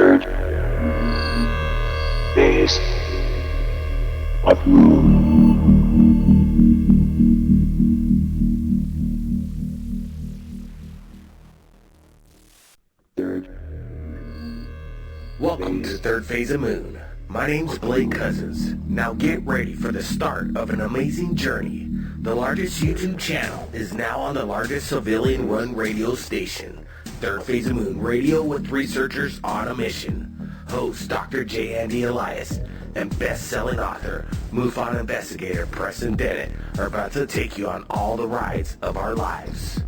Third phase of moon. Welcome to the third phase of Moon. My name's Blake Cousins. Now get ready for the start of an amazing journey. The largest YouTube channel is now on the largest civilian-run radio station, Third Phase of Moon Radio with researchers on a mission. Host Dr. J. Andy Elias and best-selling author, MUFON investigator Preston Dennett are about to take you on all the rides of our lives.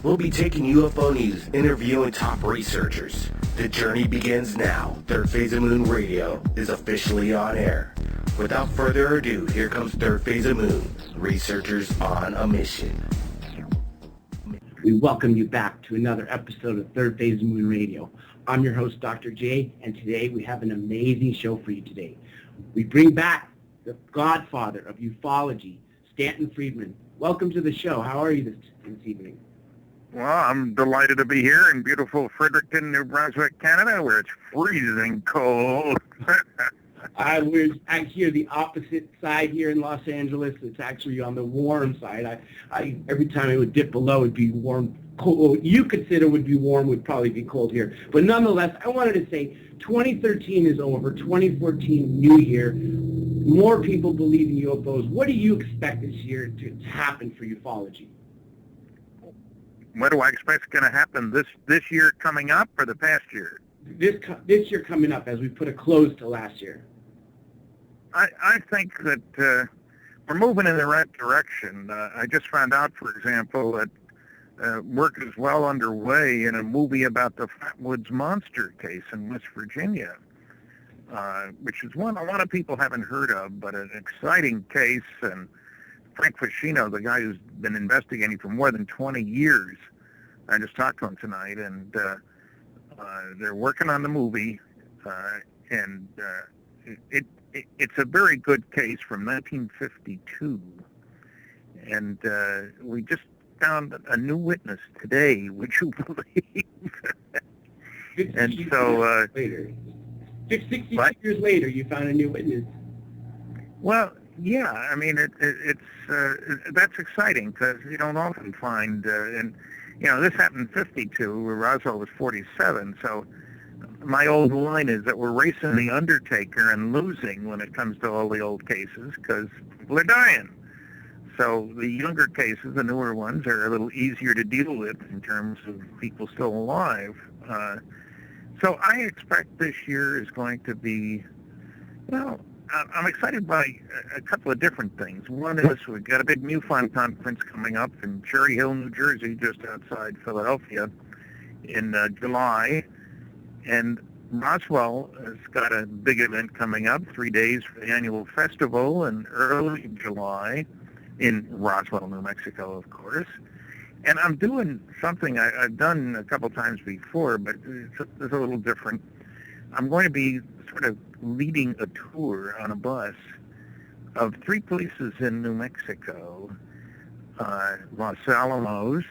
We'll be taking UFO news, interviewing top researchers. The journey begins now. Third Phase of Moon Radio is officially on air. Without further ado, here comes Third Phase of Moon, researchers on a mission. We welcome you back to another episode of Third Phase of Moon Radio. I'm your host, Dr. J, and today we have an amazing show for you today. We bring back the godfather of ufology, Stanton Friedman. Welcome to the show. How are you this evening? Well, I'm delighted to be here in beautiful Fredericton, New Brunswick, Canada, where it's freezing cold. We're actually the opposite side here in Los Angeles. It's actually on the warm side. I every time it would dip below, it would be warm. Cold. What you consider would be warm would probably be cold here. But nonetheless, I wanted to say 2013 is over, 2014 new year. More people believe in UFOs. What do you expect this year to happen for ufology? What do I expect is going to happen this year coming up or the past year? This year coming up as we put a close to last year. I think that we're moving in the right direction. I just found out, for example, that work is well underway in a movie about the Flatwoods Monster case in West Virginia, which is one a lot of people haven't heard of, but an exciting case. And Frank Fascino, the guy who's been investigating for more than 20 years, I just talked to him tonight, and they're working on the movie, and it's a very good case from 1952, and we just found a new witness today, would you believe? And so, 60 years later, you found a new witness. Well, yeah, I mean, it's that's exciting because you don't often find, and you know, this happened in 52, where Roswell was 47, so my old line is that we're racing the Undertaker and losing when it comes to all the old cases because people are dying. So the younger cases, the newer ones, are a little easier to deal with in terms of people still alive. So I expect this year is going to be, well, I'm excited by a couple of different things. One is we've got a big MUFON conference coming up in Cherry Hill, New Jersey, just outside Philadelphia, in July. And Roswell has got a big event coming up, 3 days for the annual festival in early July in Roswell, New Mexico, of course. And I'm doing something I've done a couple times before, but it's a little different. I'm going to be sort of leading a tour on a bus of 3 places in New Mexico, Los Alamos,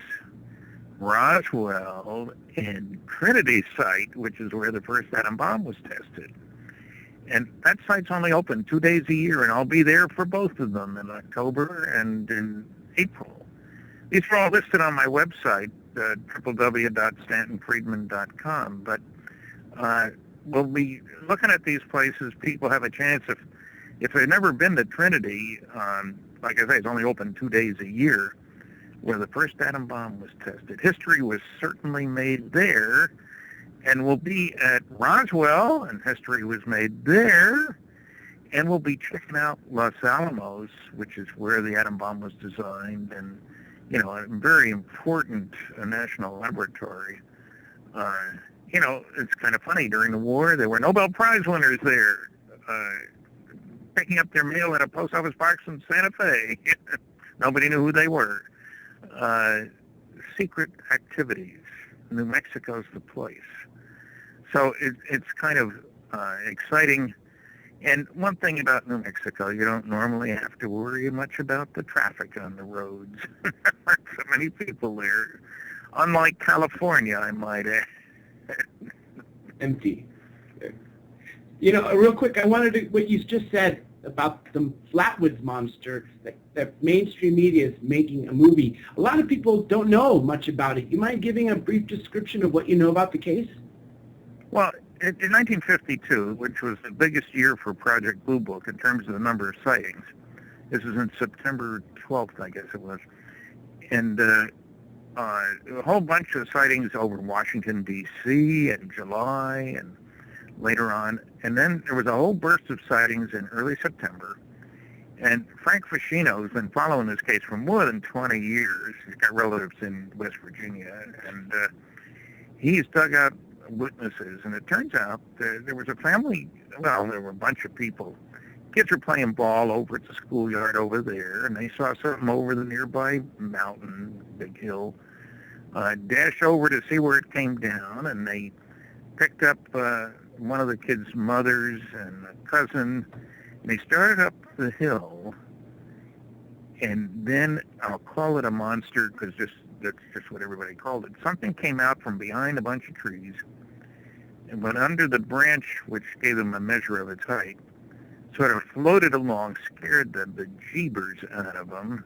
Roswell, and Trinity Site, which is where the first atom bomb was tested. And that site's only open 2 days a year, and I'll be there for both of them in October and in April. These are all listed on my website, www.stantonfriedman.com, but we'll be looking at these places. People have a chance, if they've never been to Trinity, like I say, it's only open 2 days a year, where the first atom bomb was tested. History was certainly made there, and we'll be at Roswell, and history was made there, and we'll be checking out Los Alamos, which is where the atom bomb was designed, and, you know, a very important national laboratory. You know, it's kind of funny, during the war, there were Nobel Prize winners there, picking up their mail at a post office box in Santa Fe. Nobody knew who they were. Secret activities. New Mexico's the place. So it's kind of exciting. And one thing about New Mexico, you don't normally have to worry much about the traffic on the roads. There aren't so many people there. Unlike California, I might add. Empty. You know, real quick, I wanted to, what you just said about the Flatwoods Monster, that mainstream media is making a movie. A lot of people don't know much about it. You mind giving a brief description of what you know about the case? Well, in 1952, which was the biggest year for Project Blue Book in terms of the number of sightings, this was in September 12th, I guess it was, and a whole bunch of sightings over Washington, D.C. in July and later on, and then there was a whole burst of sightings in early September. And Frank Ficino, who's been following this case for more than 20 years, he's got relatives in West Virginia, and he's dug out witnesses. And it turns out there was a family, well, there were a bunch of people. Kids were playing ball over at the schoolyard over there, and they saw something over the nearby mountain, big hill, dashed over to see where it came down, and they picked up one of the kids' mothers and a cousin, and they started up the hill, and then I'll call it a monster because that's just what everybody called it. Something came out from behind a bunch of trees and went under the branch, which gave them a measure of its height, sort of floated along, scared the bejeebers out of them,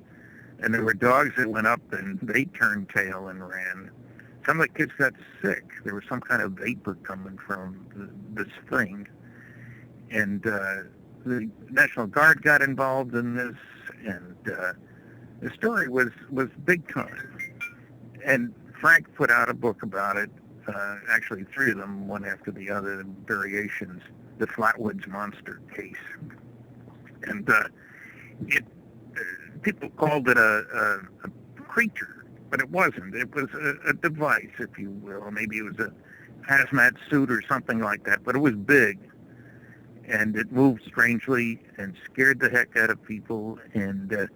and there were dogs that went up and they turned tail and ran. Some of the kids got sick. There was some kind of vapor coming from this thing. And the National Guard got involved in this, and the story was big time. And Frank put out a book about it, actually 3 of them, one after the other, variations, the Flatwoods Monster case. And people called it a creature, but it wasn't. It was a device, if you will. Maybe it was a hazmat suit or something like that, but it was big, and it moved strangely and scared the heck out of people, and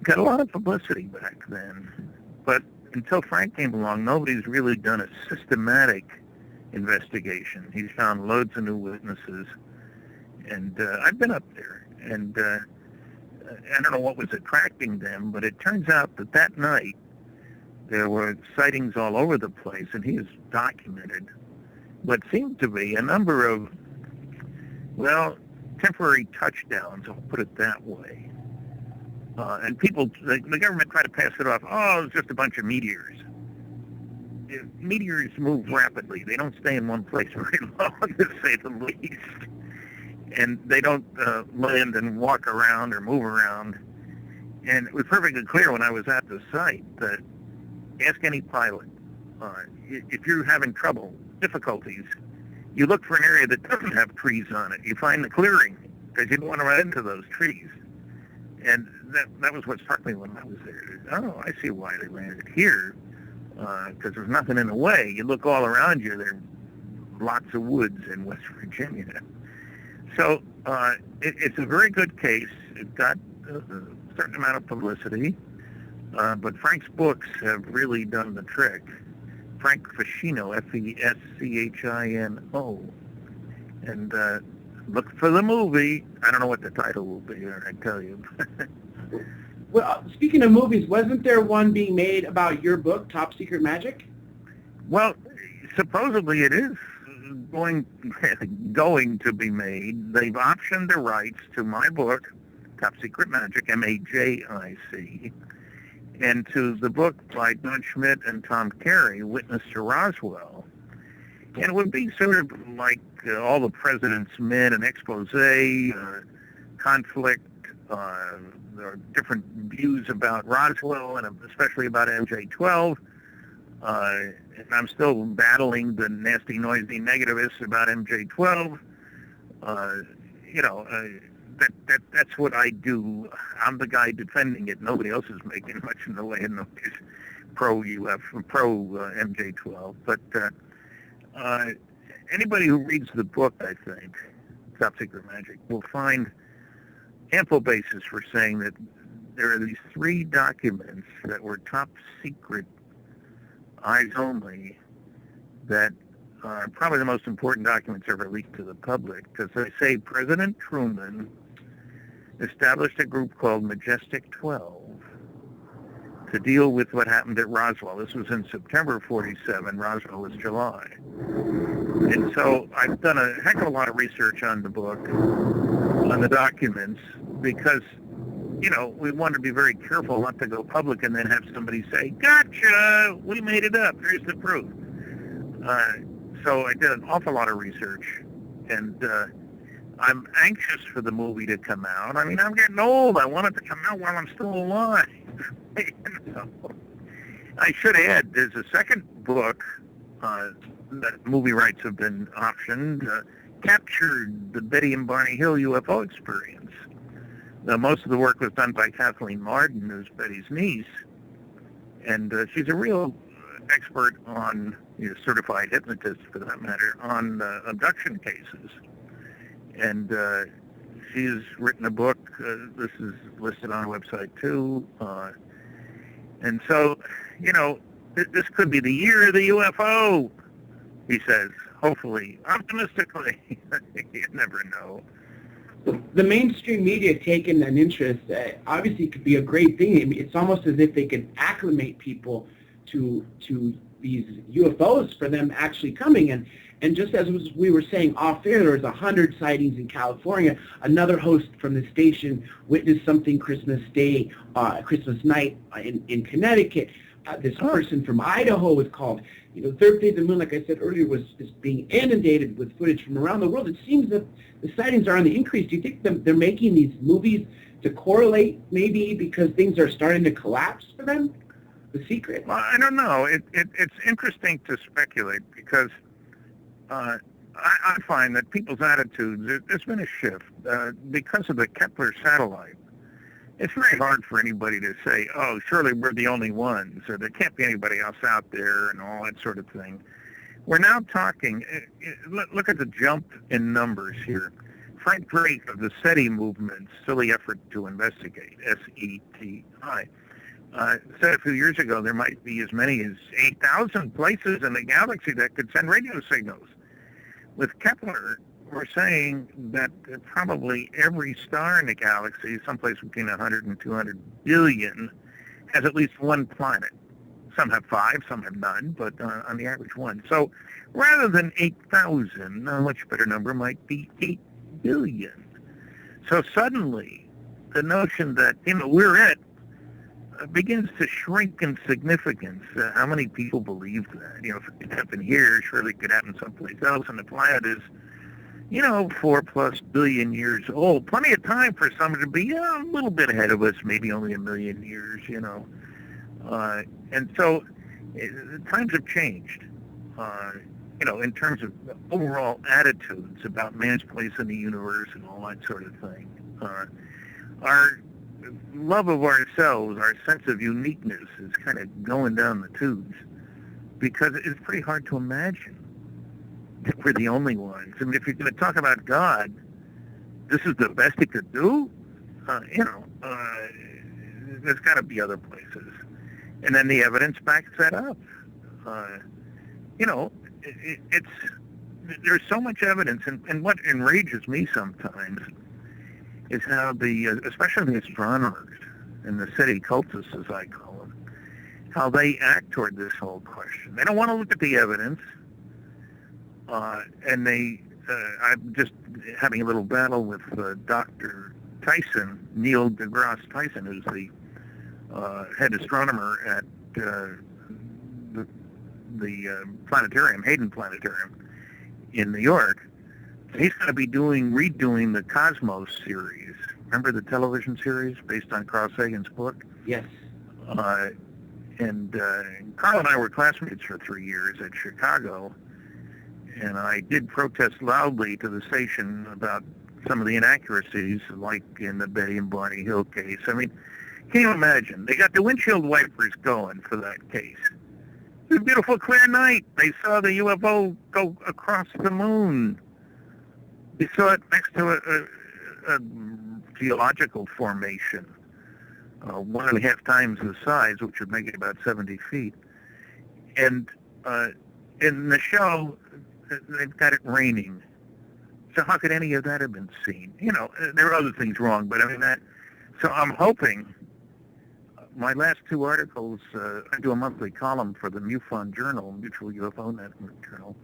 got a lot of publicity back then. But until Frank came along, nobody's really done a systematic investigation. He's found loads of new witnesses, and I've been up there, and I don't know what was attracting them, but it turns out that night there were sightings all over the place, and he has documented what seemed to be a number of, well, temporary touchdowns, I'll put it that way. And people, the government tried to pass it off, oh, it's just a bunch of meteors. Meteors move rapidly. They don't stay in one place very long, to say the least. And they don't land and walk around or move around. And it was perfectly clear when I was at the site that ask any pilot, if you're having trouble, difficulties, you look for an area that doesn't have trees on it. You find the clearing because you don't want to run into those trees. And that was what struck me when I was there. Oh, I see why they landed here, because there's nothing in the way. You look all around you, there are lots of woods in West Virginia. So it's a very good case. It got a certain amount of publicity, but Frank's books have really done the trick. Frank Ficino, F-E-S-C-H-I-N-O. And look for the movie. I don't know what the title will be, I tell you. Well, speaking of movies, wasn't there one being made about your book, Top Secret Magic? Well, supposedly it is going to be made. They've optioned the rights to my book, Top Secret Magic, M-A-J-I-C, and to the book by Don Schmidt and Tom Carey, Witness to Roswell. And it would be sort of like All the President's Men, an expose, conflict, there are different views about Roswell and especially about MJ-12. And I'm still battling the nasty, noisy negativists about MJ-12. That's what I do. I'm the guy defending it. Nobody else is making much in the way of noise pro MJ-12. But anybody who reads the book, I think, Top Secret Magic, will find ample basis for saying that there are these 3 documents that were top secret, eyes only, that are probably the most important documents ever leaked to the public, because they say President Truman established a group called Majestic 12 to deal with what happened at Roswell. This was in September 47. Roswell was July. And so I've done a heck of a lot of research on the book, on the documents, because, you know, we want to be very careful not to go public and then have somebody say, gotcha, we made it up, here's the proof. So I did an awful lot of research, and I'm anxious for the movie to come out. I mean, I'm getting old. I want it to come out while I'm still alive. You know? I should add, there's a second book that movie rights have been optioned, captured the Betty and Barney Hill UFO experience. Now, most of the work was done by Kathleen Marden, who's Betty's niece, and she's a real expert on, certified hypnotist for that matter, on abduction cases. And she's written a book. This is listed on our website too. And so, this could be the year of the UFO, he says, hopefully, optimistically. You never know. The mainstream media taking an interest, obviously could be a great thing. I mean, it's almost as if they could acclimate people to these UFOs for them actually coming. And just as we were saying off air, there was 100 sightings in California. Another host from the station witnessed something Christmas Day, Christmas night in Connecticut. This person from Idaho was called. Third Day of the Moon, like I said earlier, is being inundated with footage from around the world. It seems that the sightings are on the increase. Do you think they're making these movies to correlate, maybe because things are starting to collapse for them? The secret? Well, I don't know. It's interesting to speculate because I find that people's attitudes, there's been a shift because of the Kepler satellite. It's very hard for anybody to say, oh, surely we're the only ones, or there can't be anybody else out there, and all that sort of thing. We're now talking, look at the jump in numbers here. Frank Drake of the SETI movement, Silly Effort to Investigate, SETI, said a few years ago there might be as many as 8,000 places in the galaxy that could send radio signals. With Kepler, we're saying that probably every star in the galaxy, someplace between 100 and 200 billion, has at least one planet. Some have 5, some have none, but on the average one. So rather than 8,000, a much better number might be 8 billion. So suddenly, the notion that, we're it, begins to shrink in significance. How many people believe that? If it could happen here, surely it could happen someplace else, and the planet is 4+ billion years old. Plenty of time for someone to be a little bit ahead of us, maybe only 1 million years, And so times have changed, in terms of overall attitudes about man's place in the universe and all that sort of thing. Our love of ourselves, our sense of uniqueness is kind of going down the tubes because it's pretty hard to imagine that we're the only ones. I mean, if you're going to talk about God, this is the best he could do? There's got to be other places. And then the evidence backs that up. There's so much evidence, and what enrages me sometimes is how especially the astronomers and the SETI cultists, as I call them, how they act toward this whole question. They don't want to look at the evidence. And I'm just having a little battle with Dr. Tyson, Neil deGrasse Tyson, who's the head astronomer at the planetarium, Hayden Planetarium in New York. He's going to be redoing the Cosmos series. Remember the television series based on Carl Sagan's book? Yes. And Carl and I were classmates for 3 years at Chicago. And I did protest loudly to the station about some of the inaccuracies, like in the Betty and Barney Hill case. I mean, can you imagine? They got the windshield wipers going for that case. It was a beautiful, clear night. They saw the UFO go across the moon. They saw it next to a geological formation, 1.5 times the size, which would make it about 70 feet. And in the show, they've got it raining. So how could any of that have been seen? There are other things wrong, but I mean that. So I'm hoping my last 2 articles, I do a monthly column for the MUFON Journal, Mutual UFO Network Journal,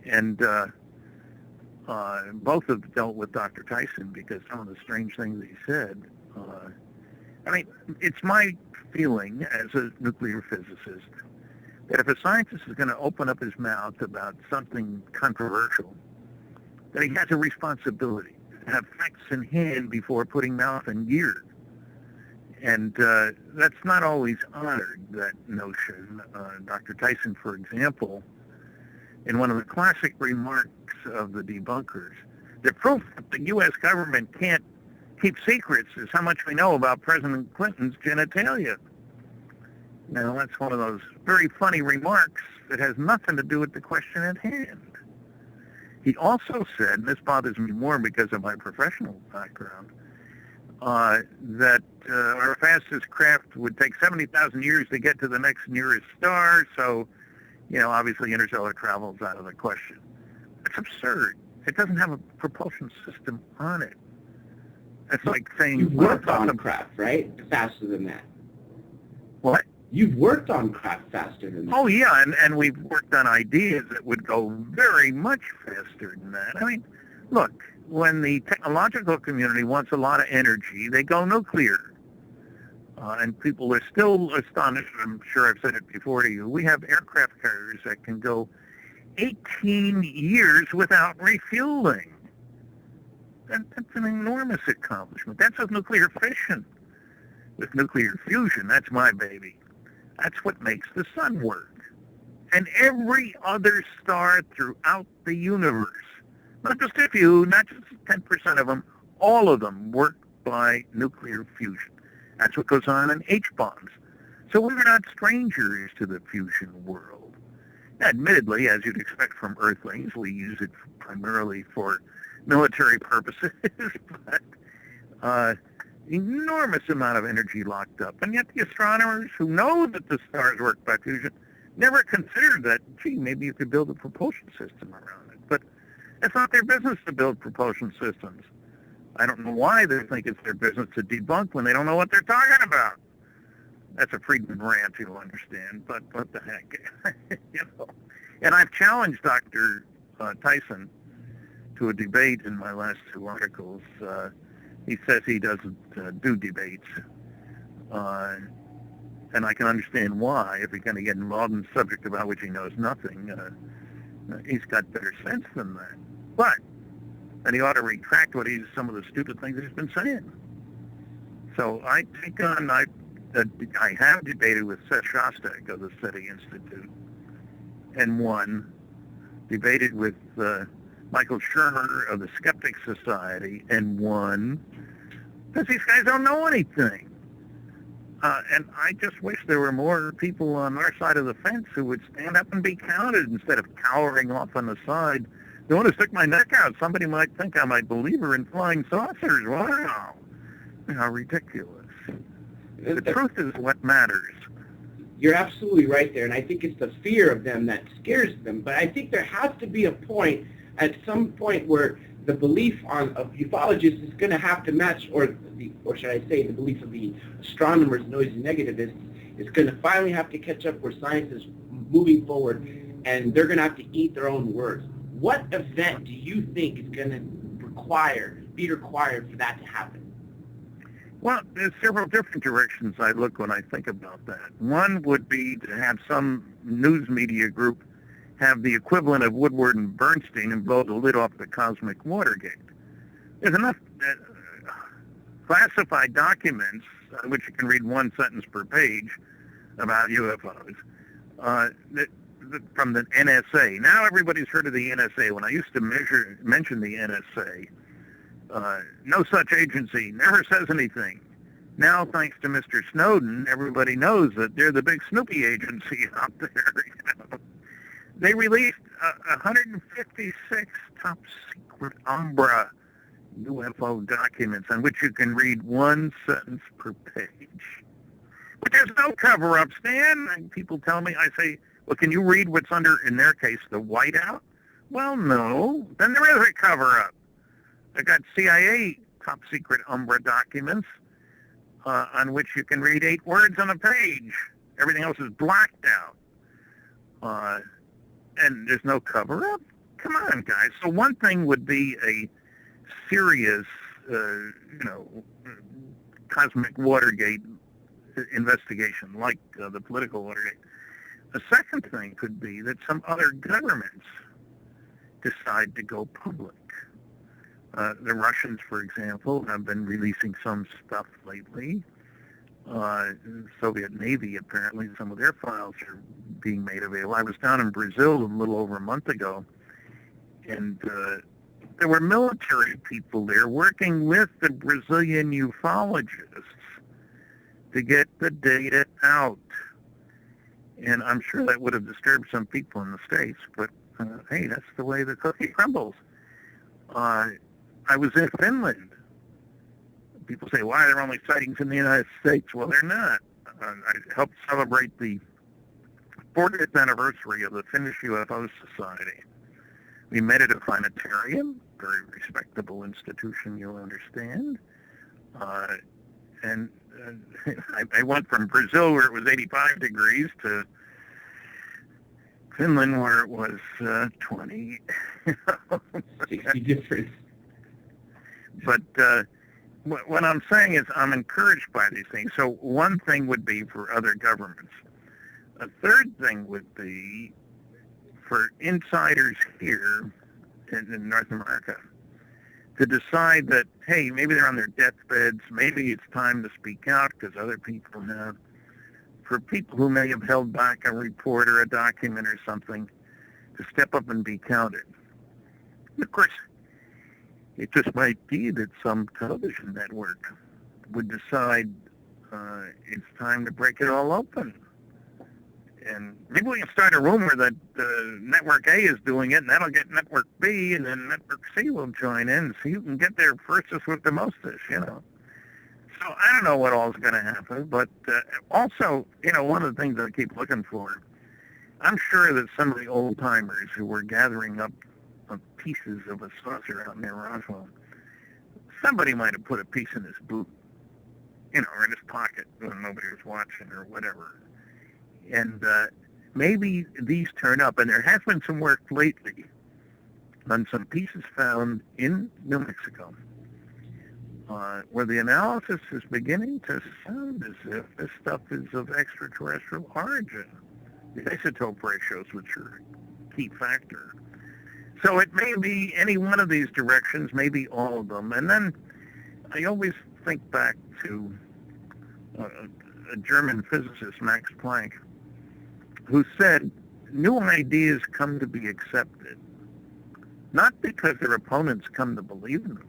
And both have dealt with Dr. Tyson because some of the strange things he said. I mean, it's my feeling as a nuclear physicist that if a scientist is going to open up his mouth about something controversial, that he has a responsibility to have facts in hand before putting mouth in gear. And that's not always honored, that notion. Dr. Tyson, for example, in one of the classic remarks of the debunkers, the proof that the U.S. government can't keep secrets is how much we know about President Clinton's genitalia. Now, that's one of those very funny remarks that has nothing to do with the question at hand. He also said, and this bothers me more because of my professional background, that our fastest craft would take 70,000 years to get to the next nearest star, so, obviously interstellar travel is out of the question. That's absurd. It doesn't have a propulsion system on it. It's like saying... You've worked on craft, right? Faster than that. What? You've worked on craft faster than that. Oh, yeah, and we've worked on ideas that would go very much faster than that. I mean, look, when the technological community wants a lot of energy, they go nuclear. And people are still astonished. I'm sure I've said it before to you. We have aircraft carriers that can go 18 years without refueling. That's an enormous accomplishment. That's with nuclear fission. With nuclear fusion, that's my baby. That's what makes the sun work. And every other star throughout the universe, not just a few, not just 10% of them, all of them work by nuclear fusion. That's what goes on in H-bombs. So we're not strangers to the fusion world. Admittedly, as you'd expect from Earthlings, we use it primarily for military purposes, but enormous amount of energy locked up. And yet the astronomers who know that the stars work by fusion never considered that, gee, maybe you could build a propulsion system around it. But it's not their business to build propulsion systems. I don't know why they think it's their business to debunk when they don't know what they're talking about. That's a Friedman rant, you'll understand, but what the heck. And I've challenged Dr. Tyson to a debate in my last two articles. He says he doesn't do debates, and I can understand why. If he's going to get involved in a subject about which he knows nothing, he's got better sense than that. But then he ought to retract some of the stupid things he's been saying. So I have debated with Seth Shostak of the SETI Institute, and won. Debated with Michael Shermer of the Skeptic Society, and won, because these guys don't know anything. And I just wish there were more people on our side of the fence who would stand up and be counted instead of cowering off on the side. Don't want to stick my neck out. Somebody might think I'm a believer in flying saucers. Wow. How ridiculous. The truth is what matters. You're absolutely right there, and I think it's the fear of them that scares them. But I think there has to be a point, at some point, where the belief of ufologists is going to have to match, or should I say, the belief of the astronomers, noisy negativists, is going to finally have to catch up where science is moving forward, and they're going to have to eat their own words. What event do you think is going to be required for that to happen? Well, there's several different directions I look when I think about that. One would be to have some news media group have the equivalent of Woodward and Bernstein and blow the lid off the cosmic Watergate. There's enough classified documents, which you can read one sentence per page, about UFOs, from the NSA. Now everybody's heard of the NSA. When I used to mention the NSA, no such agency never says anything. Now, thanks to Mr. Snowden, everybody knows that they're the big Snoopy agency out there. They released 156 top secret Umbra UFO documents on which you can read one sentence per page. But there's no cover-up, Stan. And people tell me, I say, well, can you read what's under, in their case, the whiteout? Well, no. Then there is a cover-up. I got CIA top secret Umbra documents on which you can read 8 words on a page. Everything else is blacked out. And there's no cover-up? come on, guys. So one thing would be a serious, cosmic Watergate investigation, like the political Watergate. A second thing could be that some other governments decide to go public. The Russians, for example, have been releasing some stuff lately. The Soviet Navy, apparently, some of their files are being made available. I was down in Brazil a little over a month ago, and there were military people there working with the Brazilian ufologists to get the data out. And I'm sure that would have disturbed some people in the States, but hey, that's the way the cookie crumbles. I was in Finland. People say, why are there only sightings in the United States? Well, they're not. I helped celebrate the 40th anniversary of the Finnish UFO Society. We met at a planetarium, very respectable institution, you'll understand. And I went from Brazil, where it was 85 degrees, to Finland, where it was 20. 60 difference. But what I'm saying is I'm encouraged by these things. So one thing would be for other governments. A third thing would be for insiders here in North America to decide that, hey, maybe they're on their deathbeds, maybe it's time to speak out because other people have. For people who may have held back a report or a document or something, to step up and be counted. And of course, it just might be that some television network would decide it's time to break it all open. And maybe we can start a rumor that Network A is doing it, and that'll get Network B, and then Network C will join in, so you can get there firstest with the mostest, So I don't know what all is going to happen, but also, one of the things I keep looking for, I'm sure that some of the old-timers who were gathering up pieces of a saucer out near Roswell, somebody might have put a piece in his boot, or in his pocket when nobody was watching or whatever. And maybe these turn up, and there has been some work lately on some pieces found in New Mexico, where the analysis is beginning to sound as if this stuff is of extraterrestrial origin. The isotope ratios, which are a key factor. So it may be any one of these directions, maybe all of them. And then I always think back to a German physicist, Max Planck, who said, new ideas come to be accepted, not because their opponents come to believe in them,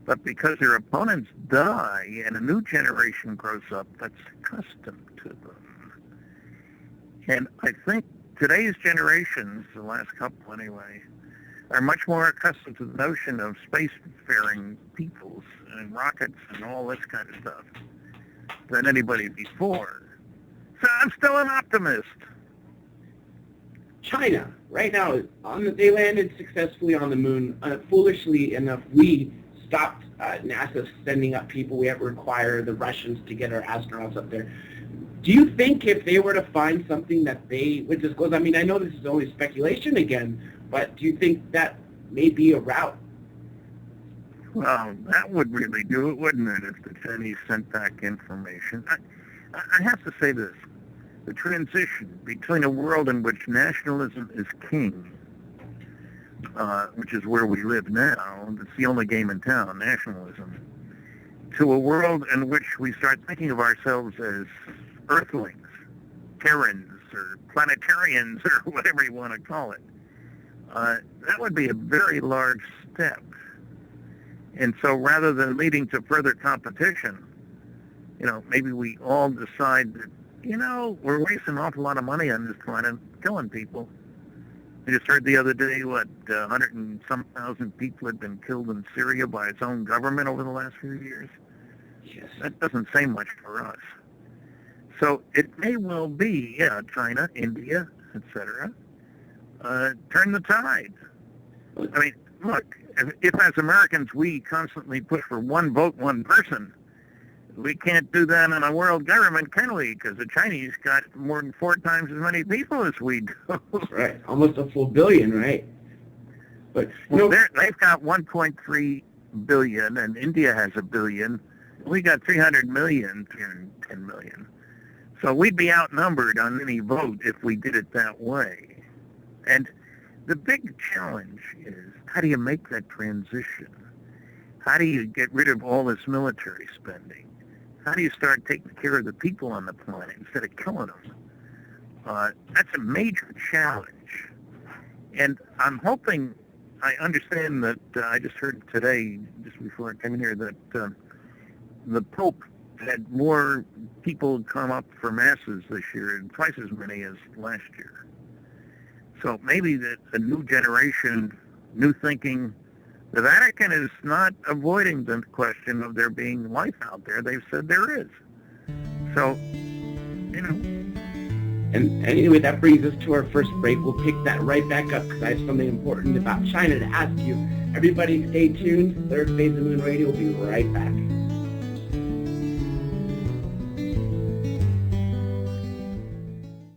but because their opponents die and a new generation grows up that's accustomed to them. And I think today's generations, the last couple anyway, are much more accustomed to the notion of spacefaring peoples and rockets and all this kind of stuff than anybody before. So I'm still an optimist. China, right now, they landed successfully on the moon. Foolishly enough, we stopped NASA sending up people. We have to require the Russians to get our astronauts up there. Do you think if they were to find something that they would disclose, I mean, I know this is only speculation again, but do you think that may be a route? Well, that would really do it, wouldn't it, if the Chinese sent back information? I have to say this. The transition between a world in which nationalism is king, which is where we live now, it's the only game in town, nationalism, to a world in which we start thinking of ourselves as earthlings, Terrans, or planetarians, or whatever you want to call it. That would be a very large step. And so rather than leading to further competition, maybe we all decide that, we're wasting an awful lot of money on this planet, killing people. I just heard the other day, 100 and some thousand people had been killed in Syria by its own government over the last few years. Yes. That doesn't say much for us. So it may well be, China, India, etc., turn the tide. I mean, look, if as Americans we constantly push for one vote, one person, we can't do that in a world government, can we? Because the Chinese got more than 4 times as many people as we do. Right, almost a full billion, right? But well, they've got 1.3 billion, and India has 1 billion. We got 300 million, 310 million. So we'd be outnumbered on any vote if we did it that way. And the big challenge is, how do you make that transition? How do you get rid of all this military spending? How do you start taking care of the people on the planet instead of killing them? That's a major challenge. And I'm hoping, I understand that I just heard today, just before I came in here, that the Pope had more people come up for masses this year, and twice as many as last year. So maybe that a new generation, new thinking. The Vatican is not avoiding the question of there being life out there. They've said there is. So, you know. And anyway, that brings us to our first break. We'll pick that right back up because I have something important about China to ask you. Everybody stay tuned. Third Phase of the Moon Radio will be right back.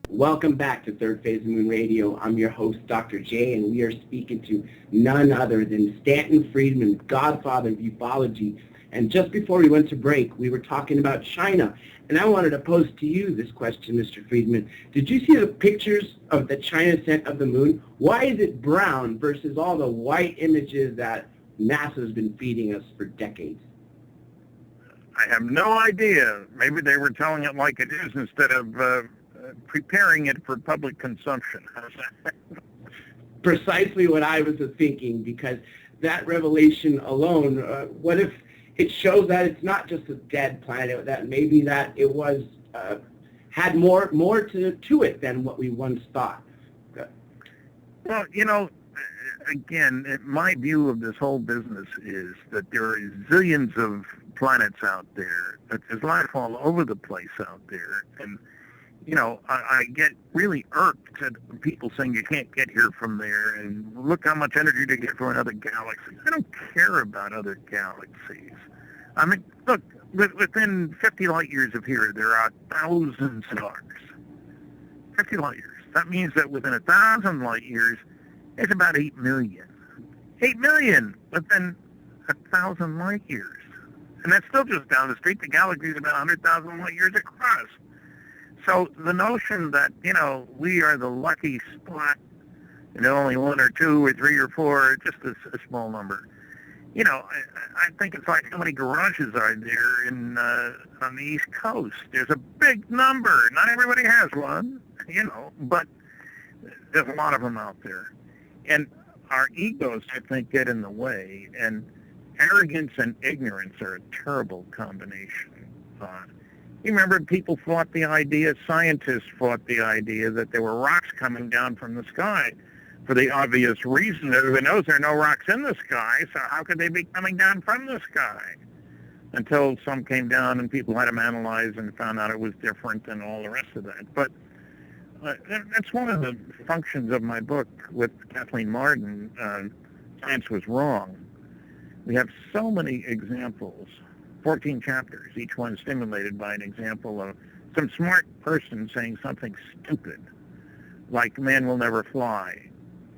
Welcome back to Third Phase of the Moon Radio. I'm your host, Dr. J, and we are speaking to none other than Stanton Friedman, godfather of ufology. And just before we went to break, we were talking about China. And I wanted to pose to you this question, Mr. Friedman. Did you see the pictures of the China sent of the moon? Why is it brown versus all the white images that NASA's been feeding us for decades? I have no idea. Maybe they were telling it like it is instead of preparing it for public consumption. How's that? Precisely what I was thinking, because that revelation alone, what if it shows that it's not just a dead planet, that maybe that it was had more to it than what we once thought? Well, you know, again, my view of this whole business is that there are zillions of planets out there, that there's life all over the place out there, and you know, I get really irked at people saying you can't get here from there, and look how much energy to get from another galaxy. I don't care about other galaxies. I mean, look, within 50 light years of here, there are 1,000 stars. 50 light years. That means that within 1,000 light years, it's about 8 million. 8 million within 1,000 light years. And that's still just down the street. The galaxy is about 100,000 light years across. So the notion that, you know, we are the lucky spot, and only 1 or 2 or 3 or 4, just a small number. You know, I think it's like how many garages are there on the East Coast. There's a big number. Not everybody has one, you know, but there's a lot of them out there. And our egos, I think, get in the way, and arrogance and ignorance are a terrible combination. You remember people fought the idea, scientists fought the idea that there were rocks coming down from the sky for the obvious reason that everybody knows there are no rocks in the sky, so how could they be coming down from the sky? Until some came down and people had them analyzed and found out it was different and all the rest of that. But that's one of the functions of my book with Kathleen Marden, Science Was Wrong. We have so many examples. 14 chapters, each one stimulated by an example of some smart person saying something stupid, like man will never fly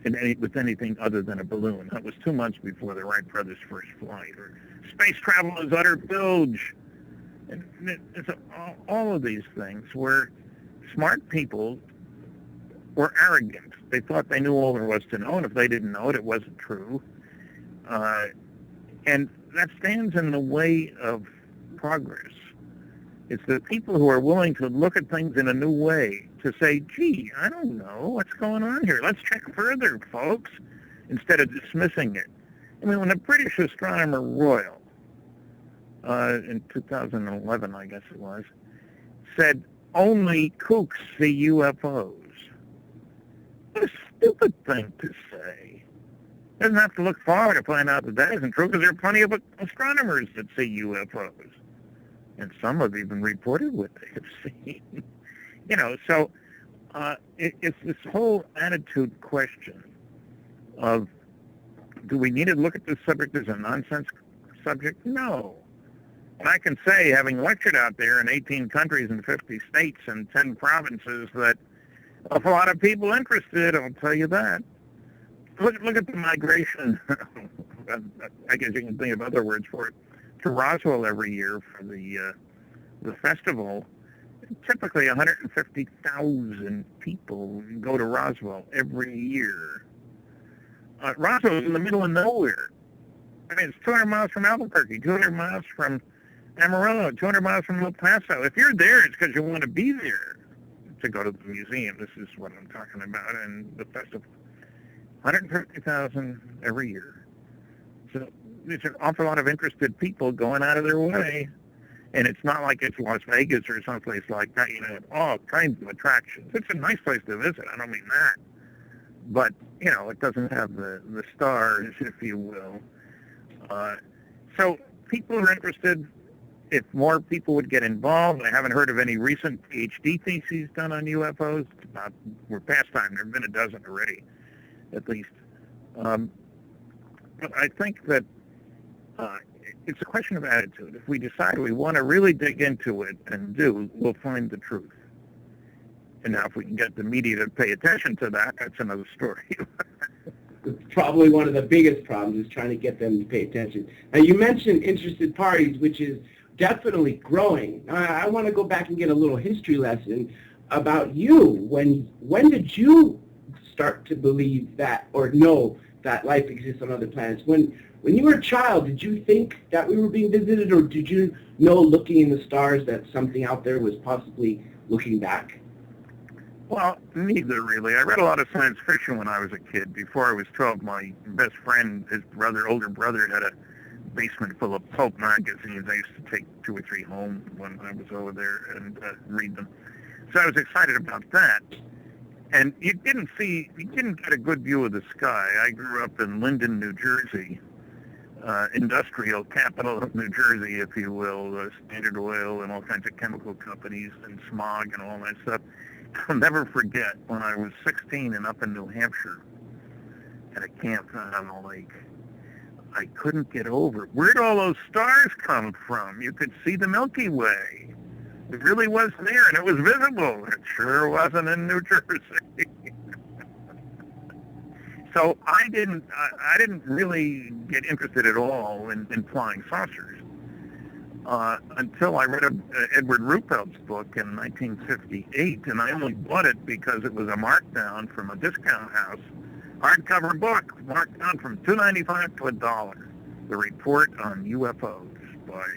with anything other than a balloon. That was 2 months before the Wright brothers' first flight. Or space travel is utter bilge. And it's all of these things where smart people were arrogant. They thought they knew all there was to know, and if they didn't know it, it wasn't true. And that stands in the way of progress. It's the people who are willing to look at things in a new way, to say, gee, I don't know what's going on here. Let's check further, folks, instead of dismissing it. I mean, when the British astronomer Royal, in 2011, I guess it was, said, only kooks see UFOs. What a stupid thing to say. Doesn't have to look far to find out that that isn't true, because there are plenty of astronomers that see UFOs. And some have even reported what they have seen. You know, so it's this whole attitude question of, do we need to look at this subject as a nonsense subject? No. And I can say, having lectured out there in 18 countries and 50 states and 10 provinces, that a lot of people interested, I'll tell you that. look at the migration. I guess you can think of other words for it. To Roswell every year for the festival. Typically, 150,000 people go to Roswell every year. Roswell is in the middle of nowhere. I mean, it's 200 miles from Albuquerque, 200 miles from Amarillo, 200 miles from El Paso. If you're there, it's because you want to be there to go to the museum. This is what I'm talking about, and the festival. 150,000 every year. So there's an awful lot of interested people going out of their way. And it's not like it's Las Vegas or someplace like that, all kinds of attractions. It's a nice place to visit, I don't mean that. But, it doesn't have the stars, if you will. So people are interested. If more people would get involved, I haven't heard of any recent PhD theses done on UFOs. We're past time. There have been a dozen already, at least. But I think that it's a question of attitude. If we decide we want to really dig into it and we'll find the truth. And now if we can get the media to pay attention to that, that's another story. Probably one of the biggest problems is trying to get them to pay attention. Now, you mentioned interested parties, which is definitely growing. I want to go back and get a little history lesson about you. When did you start to believe that or know that life exists on other planets? When you were a child, did you think that we were being visited, or did you know, looking in the stars, that something out there was possibly looking back? Well, neither really. I read a lot of science fiction when I was a kid. Before I was 12, my best friend, his older brother, had a basement full of pulp magazines. I used to take 2 or 3 home when I was over there and read them. So I was excited about that. And you didn't get a good view of the sky. I grew up in Linden, New Jersey, industrial capital of New Jersey, if you will, Standard Oil and all kinds of chemical companies and smog and all that stuff. I'll never forget when I was 16 and up in New Hampshire at a camp on the lake. I couldn't get over it. Where'd all those stars come from? You could see the Milky Way. It really was there, and it was visible. It sure wasn't in New Jersey. So I didn't really get interested at all in flying saucers until I read Edward Ruppelt's book in 1958, and I only bought it because it was a markdown from a discount house, hardcover book, marked down from $2.95 to $1. The Report on UFOs by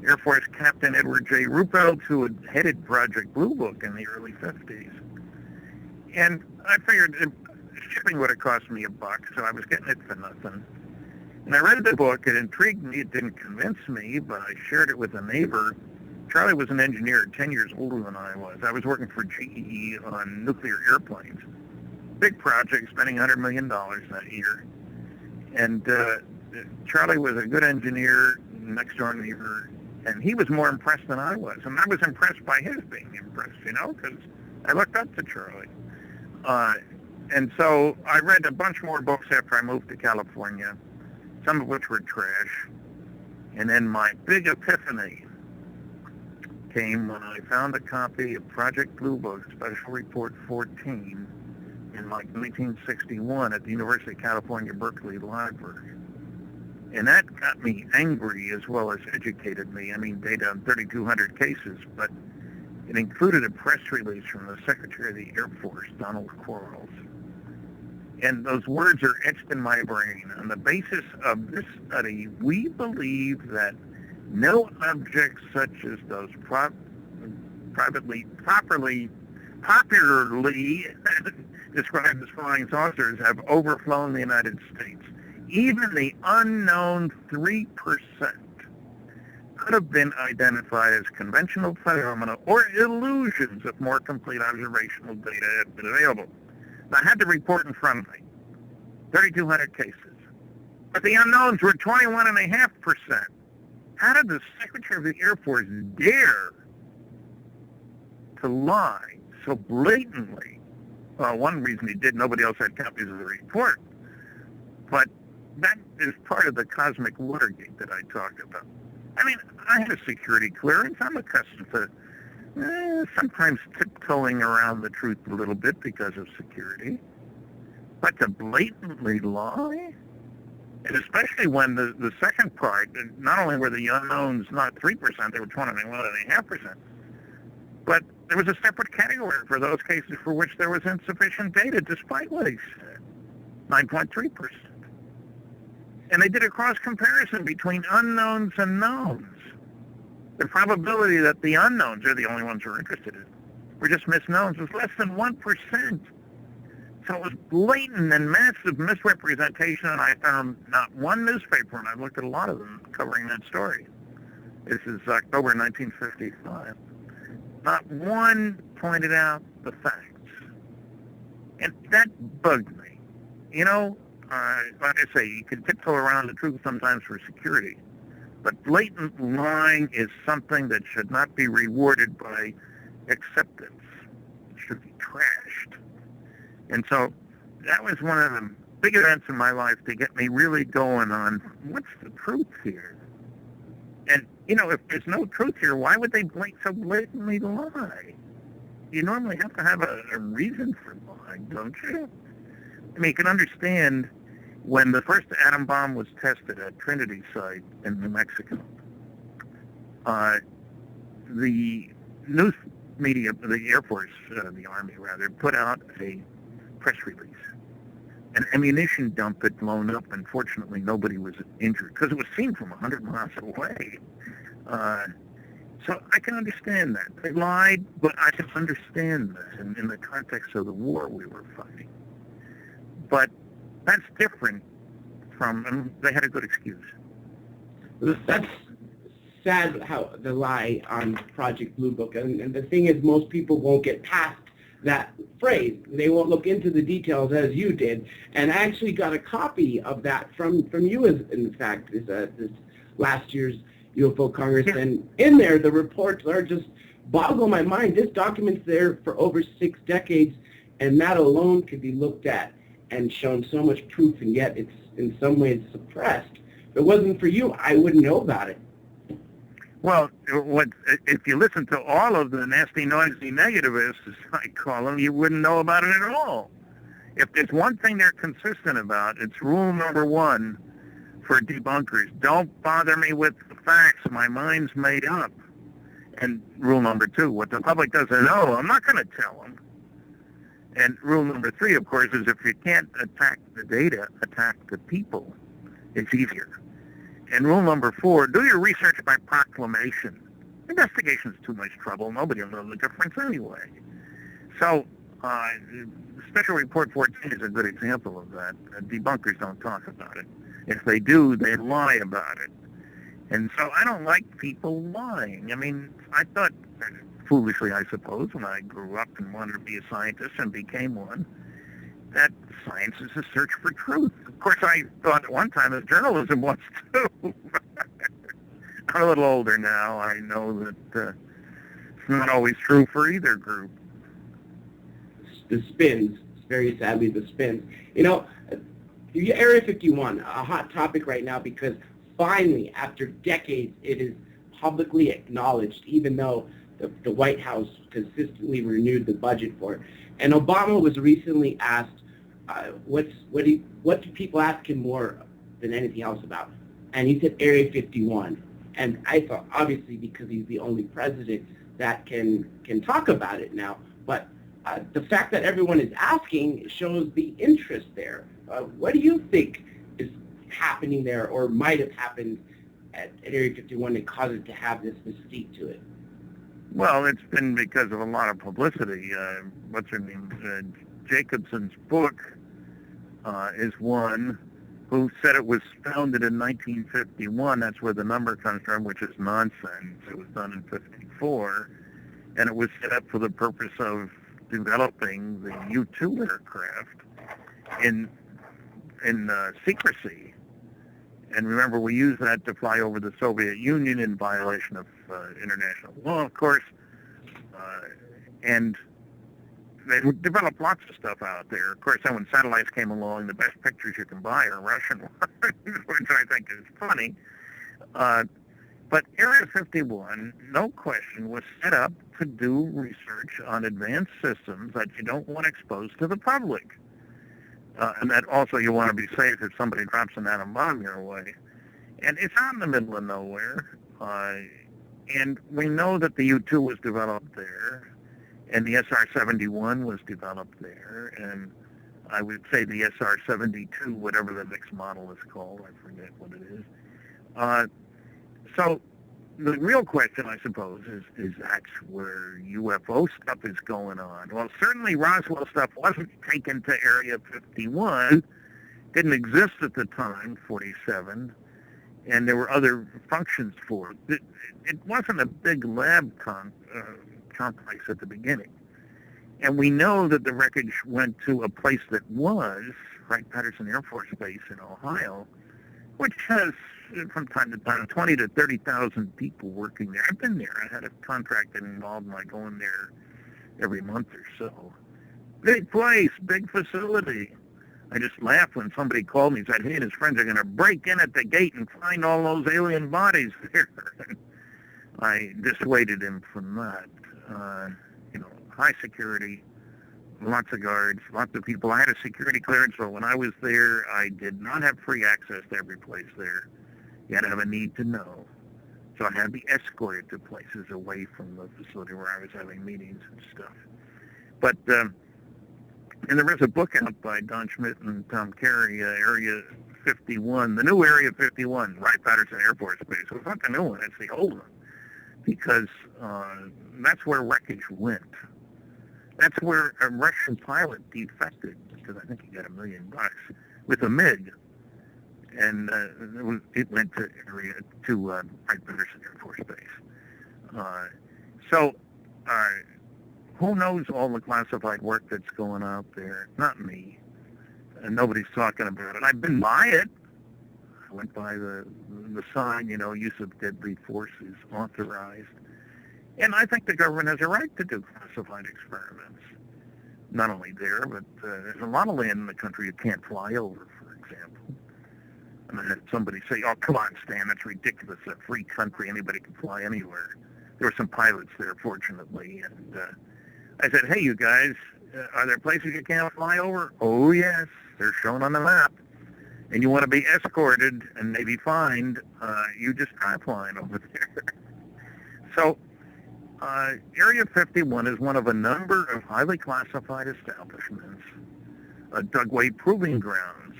Air Force Captain Edward J. Ruppelt, who had headed Project Blue Book in the early 50s. And I figured shipping would have cost me $1, so I was getting it for nothing. And I read the book. It intrigued me. It didn't convince me, but I shared it with a neighbor. Charlie was an engineer 10 years older than I was. I was working for GE on nuclear airplanes. Big project, spending $100 million that year. And Charlie was a good engineer, next-door neighbor, and he was more impressed than I was. And I was impressed by his being impressed, because I looked up to Charlie. And so I read a bunch more books after I moved to California, some of which were trash. And then my big epiphany came when I found a copy of Project Blue Book, Special Report 14, in 1961 at the University of California, Berkeley Library. And that got me angry as well as educated me. I mean, data on 3,200 cases, but it included a press release from the Secretary of the Air Force, Donald Quarles. And those words are etched in my brain. On the basis of this study, we believe that no objects such as those popularly described as flying saucers have overflown the United States. Even the unknown 3% could have been identified as conventional phenomena or illusions if more complete observational data had been available. Now, I had the report in front of me, 3,200 cases. But the unknowns were 21.5%. How did the Secretary of the Air Force dare to lie so blatantly? Well, one reason he did, nobody else had copies of the report. But that is part of the cosmic Watergate that I talked about. I mean, I had a security clearance. I'm accustomed to sometimes tiptoeing around the truth a little bit because of security. But to blatantly lie? And especially when the second part, not only were the unknowns not 3%, they were 21.5%, but there was a separate category for those cases for which there was insufficient data, despite what he said, 9.3%. And they did a cross-comparison between unknowns and knowns. The probability that the unknowns are the only ones who are interested in were just misknowns was less than 1%. So it was blatant and massive misrepresentation, and I found not one newspaper, and I've looked at a lot of them covering that story. This is October 1955. Not one pointed out the facts. And that bugged me. You know, like I say, you can tiptoe around the truth sometimes for security, but blatant lying is something that should not be rewarded by acceptance. It should be trashed. And so that was one of the big events in my life to get me really going on what's the truth here. And, you know, if there's no truth here, why would they so blatantly lie? You normally have to have a reason for lying, don't you? I mean, you can understand when the first atom bomb was tested at Trinity site in New Mexico, the news media, the Air Force, the Army rather, put out a press release. An ammunition dump had blown up, and fortunately nobody was injured because it was seen from 100 miles away. So I can understand that. They lied, but I can understand that in the context of the war we were fighting. But that's different from, they had a good excuse. That's sad how the lie on Project Blue Book, and the thing is most people won't get past that phrase. They won't look into the details as you did, and I actually got a copy of that from you, in fact, this last year's UFO Congress, and in there the reports are just boggle my mind. This document's there for over 6 decades, and that alone could be looked at and shown so much proof, and yet it's in some ways suppressed. If it wasn't for you, I wouldn't know about it. Well, if you listen to all of the nasty, noisy negativists, as I call them, you wouldn't know about it at all. If there's one thing they're consistent about, it's rule number 1 for debunkers. Don't bother me with the facts. My mind's made up. And rule number 2, what the public doesn't know, I'm not going to tell them. And rule number 3, of course, is if you can't attack the data, attack the people. It's easier. And rule number 4, do your research by proclamation. Investigation's too much trouble. Nobody will know the difference anyway. So, Special Report 14 is a good example of that. Debunkers don't talk about it. If they do, they lie about it. And so I don't like people lying. I mean, I thought, foolishly I suppose, when I grew up and wanted to be a scientist and became one, that science is a search for truth. Of course, I thought at one time that journalism was too. I'm a little older now. I know that it's not always true for either group. The spins, very sadly, the spins. You know, Area 51, a hot topic right now because finally, after decades, it is publicly acknowledged, even though the White House consistently renewed the budget for it. And Obama was recently asked, what do people ask him more than anything else about? And he said Area 51. And I thought, obviously, because he's the only president that can talk about it now. But the fact that everyone is asking shows the interest there. What do you think is happening there or might have happened at Area 51 that caused it to have this mystique to it? Well, it's been because of a lot of publicity. What's her name? Jacobson's book is one who said it was founded in 1951. That's where the number comes from, which is nonsense. It was done in 54, and it was set up for the purpose of developing the U-2 aircraft in secrecy. And remember, we used that to fly over the Soviet Union in violation of international law, of course. And they developed lots of stuff out there. Of course, then when satellites came along, the best pictures you can buy are Russian ones, which I think is funny. But Area 51, no question, was set up to do research on advanced systems that you don't want exposed to the public. And that also you want to be safe if somebody drops an atom bomb your way. And it's out in the middle of nowhere. And we know that the U-2 was developed there, and the SR-71 was developed there, and I would say the SR-72, whatever the next model is called, I forget what it is. So the real question, I suppose, is that's where UFO stuff is going on. Well, certainly Roswell stuff wasn't taken to Area 51, didn't exist at the time, 47, and there were other functions for it. It wasn't a big lab complex at the beginning. And we know that the wreckage went to a place that was, Wright-Patterson Air Force Base in Ohio, which has, from time to time, 20 to 30,000 people working there. I've been there. I had a contract that involved my going there every month or so. Big place, big facility. I just laughed when somebody called me and said, he and his friends are going to break in at the gate and find all those alien bodies there. I dissuaded him from that. High security, lots of guards, lots of people. I had a security clearance, so when I was there, I did not have free access to every place there. You had to have a need to know. So I had to be escorted to places away from the facility where I was having meetings and stuff. But, and there was a book out by Don Schmidt and Tom Carey, Area 51, the new Area 51, Wright-Patterson Air Force Base. So it's not the new one, it's the old one. Because that's where wreckage went. That's where a Russian pilot defected, because I think he got $1 million with a MiG, and it went to Wright-Patterson Air Force Base. So who knows all the classified work that's going out there? Not me, and nobody's talking about it. I've been by it. I went by the sign, use of deadly force is authorized. And I think the government has a right to do classified experiments. Not only there, but there's a lot of land in the country you can't fly over, for example. And I had somebody say, oh, come on, Stan, that's ridiculous. It's a free country. Anybody can fly anywhere. There were some pilots there, fortunately. And I said, hey, you guys, are there places you can't fly over? Oh, yes, they're shown on the map. And you want to be escorted and maybe fined, you just try flying over there. So Area 51 is one of a number of highly classified establishments, Dugway Proving Grounds.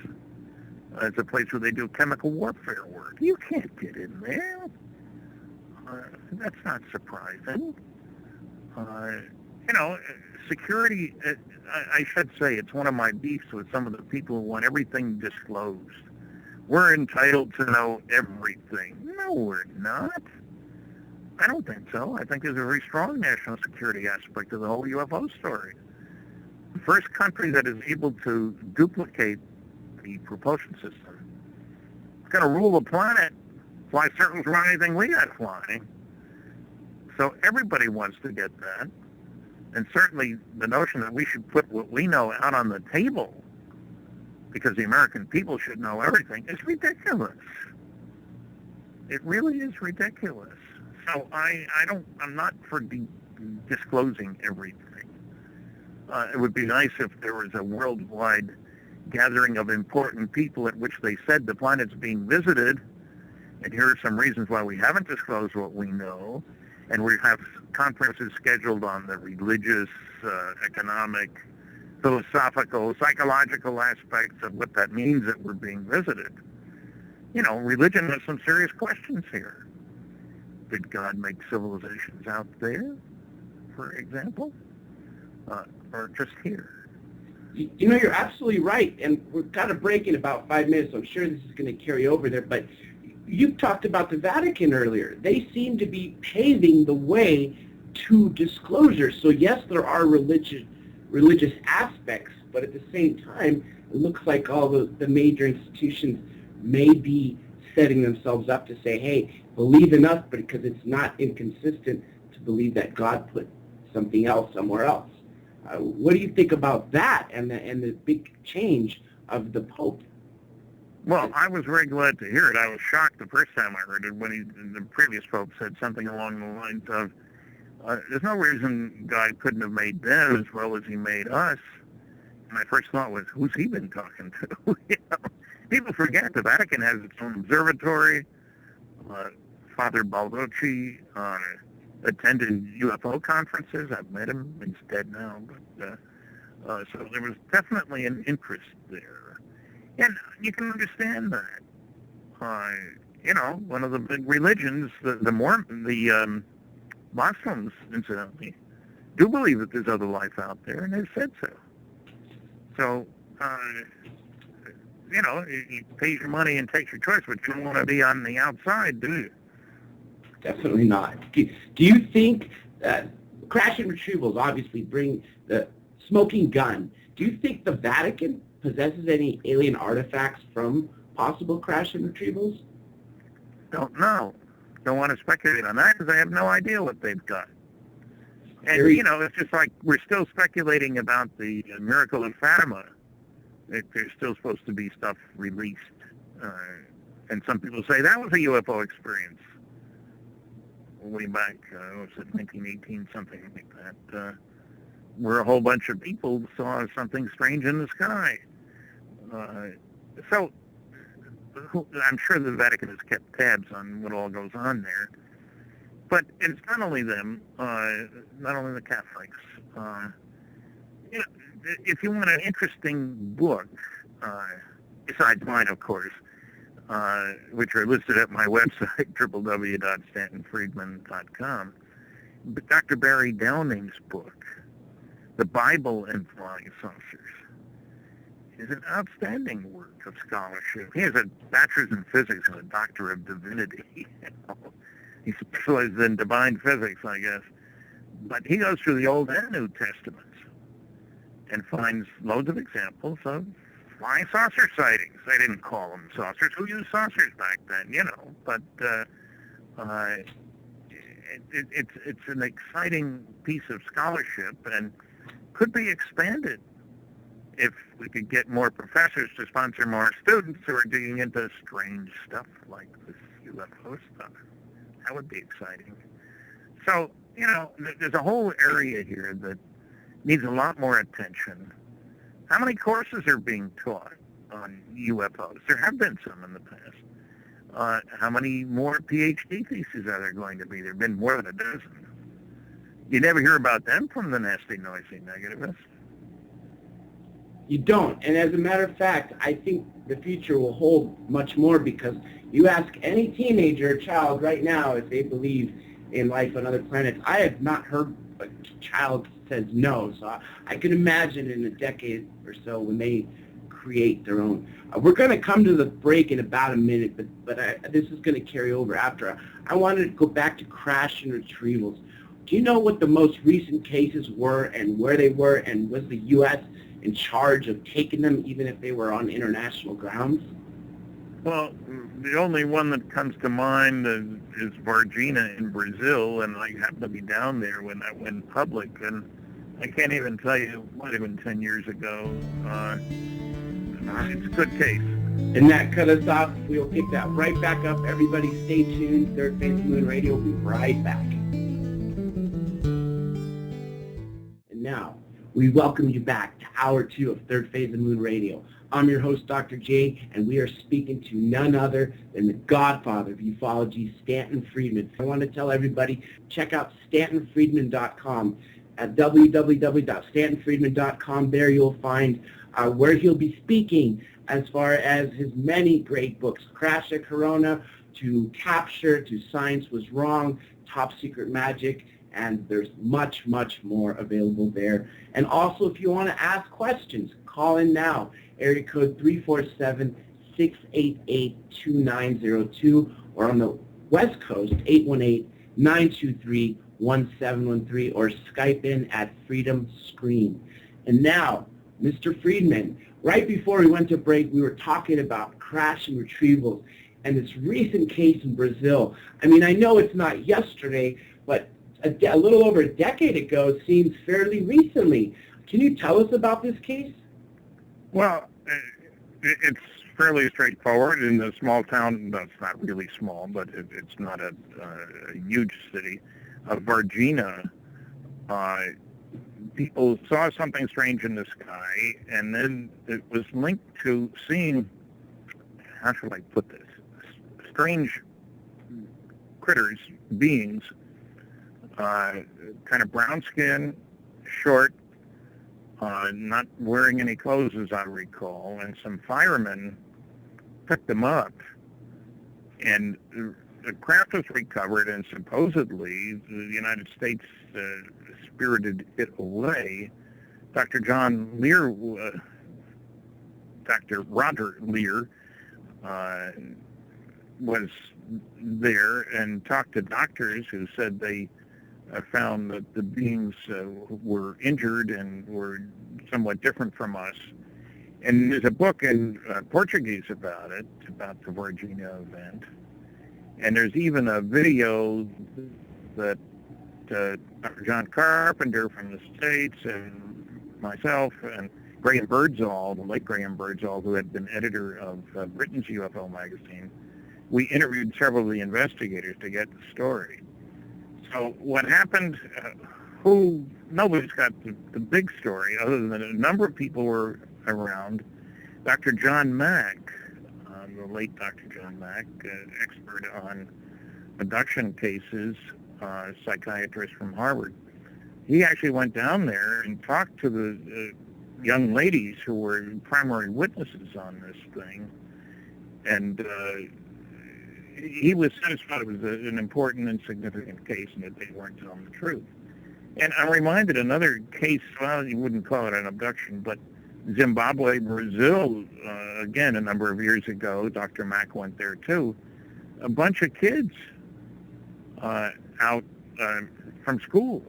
It's a place where they do chemical warfare work. You can't get in there. That's not surprising. Security, I should say, it's one of my beefs with some of the people who want everything disclosed. We're entitled to know everything. No, we're not. I don't think so. I think there's a very strong national security aspect of the whole UFO story. The first country that is able to duplicate the propulsion system is going to rule the planet, fly circles around anything we got flying. So everybody wants to get that. And certainly the notion that we should put what we know out on the table because the American people should know everything is ridiculous. It really is ridiculous. So I'm not for disclosing everything. It would be nice if there was a worldwide gathering of important people at which they said the planet's being visited, and here are some reasons why we haven't disclosed what we know, and we have conferences scheduled on the religious, economic, philosophical, psychological aspects of what that means that we're being visited. Religion has some serious questions here. Did God make civilizations out there, for example, or just here? You're absolutely right, and we're kind of breaking about 5 minutes, so I'm sure this is going to carry over there, but you talked about the Vatican earlier. They seem to be paving the way to disclosure. So yes, there are religious aspects, but at the same time, it looks like all the major institutions may be setting themselves up to say, hey, believe in us, but because it's not inconsistent to believe that God put something else somewhere else. What do you think about that and the big change of the Pope? Well, I was very glad to hear it. I was shocked the first time I heard it when the previous Pope said something along the lines of, there's no reason God couldn't have made them as well as he made us. my first thought was, who's he been talking to? People forget the Vatican has its own observatory. Father Baldocci attended UFO conferences. I've met him. He's dead now. But so there was definitely an interest there. And you can understand that. One of the big religions, the Muslims, incidentally, do believe that there's other life out there, and they've said so. So, you pay your money and take your choice, but you don't want to be on the outside, do you? Definitely not. Do you think that crash and retrievals obviously bring the smoking gun? Do you think the Vatican possesses any alien artifacts from possible crash and retrievals? Don't know. Don't want to speculate on that because I have no idea what they've got. And, it's just like we're still speculating about the miracle of Fatima. There's still supposed to be stuff released. And some people say that was a UFO experience. Way back, was it 1918, something like that, where a whole bunch of people saw something strange in the sky. So I'm sure the Vatican has kept tabs on what all goes on there. But it's not only them, not only the Catholics. If you want an interesting book, besides mine, of course, which are listed at my website, www.stantonfriedman.com, but Dr. Barry Downing's book, The Bible and Flying Saucers, is an outstanding work of scholarship. He has a bachelor's in physics and a doctor of divinity. He specializes in divine physics, I guess. But he goes through the Old and New Testaments and finds loads of examples of flying saucer sightings. They didn't call them saucers. Who used saucers back then, But it's an exciting piece of scholarship and could be expanded if we could get more professors to sponsor more students who are digging into strange stuff like this UFO stuff. That would be exciting. So, there's a whole area here that needs a lot more attention. How many courses are being taught on UFOs? There have been some in the past. How many more PhD theses are there going to be? There have been more than a dozen. You never hear about them from the nasty, noisy negativists. You don't. And as a matter of fact, I think the future will hold much more because you ask any teenager or child right now if they believe in life on other planets. I have not heard a child says no. So I can imagine in a decade or so when they create their own. We're going to come to the break in about a minute, but this is going to carry over after. I wanted to go back to crash and retrievals. Do you know what the most recent cases were and where they were, and was the U.S. in charge of taking them even if they were on international grounds? Well, the only one that comes to mind is Varginha in Brazil, and I happened to be down there when that went public, and I can't even tell you, it might have been 10 years ago. It's a good case. And that cut us off. We'll pick that right back up. Everybody stay tuned. Third Phase of the Moon Radio will be right back. And now, we welcome you back to Hour 2 of Third Phase of the Moon Radio. I'm your host, Dr. J, and we are speaking to none other than the godfather of ufology, Stanton Friedman. I want to tell everybody, check out StantonFriedman.com. At www.stantonfriedman.com, there you'll find where he'll be speaking as far as his many great books, Crash at Corona, to Capture, to Science Was Wrong, Top Secret Magic, and there's much, much more available there. And also, if you want to ask questions, call in now. Area code 347-688-2902, or on the West Coast, 818-923-1713, or Skype in at Freedom Screen. And now, Mr. Friedman, right before we went to break, we were talking about crash and retrievals and this recent case in Brazil. I mean, I know it's not yesterday, but a little over a decade ago, it seems fairly recently. Can you tell us about this case? Well, it's fairly straightforward. In a small town, that's not really small, but it's not a huge city, of Varginha, people saw something strange in the sky, and then it was linked to seeing, how should I put this, strange critters, beings, kind of brown skin, short, not wearing any clothes as I recall, and some firemen picked them up, and the craft was recovered, and supposedly the United States spirited it away. Dr. Roger Lear was there and talked to doctors who said they found that the beings were injured and were somewhat different from us. And there's a book in Portuguese about it, about the Varginha event. And there's even a video that Dr. John Carpenter from the States and myself and Graham Birdsall, the late Graham Birdsall, who had been editor of Britain's UFO magazine, we interviewed several of the investigators to get the story. So what happened, nobody's got the big story other than a number of people were around. Dr. John Mack, the late Dr. John Mack, expert on abduction cases, psychiatrist from Harvard, he actually went down there and talked to the young ladies who were primary witnesses on this thing, and he was satisfied it was an important and significant case and that they weren't telling the truth. And I'm reminded another case, well, you wouldn't call it an abduction, but Zimbabwe, Brazil, again, a number of years ago, Dr. Mack went there too, a bunch of kids out from school.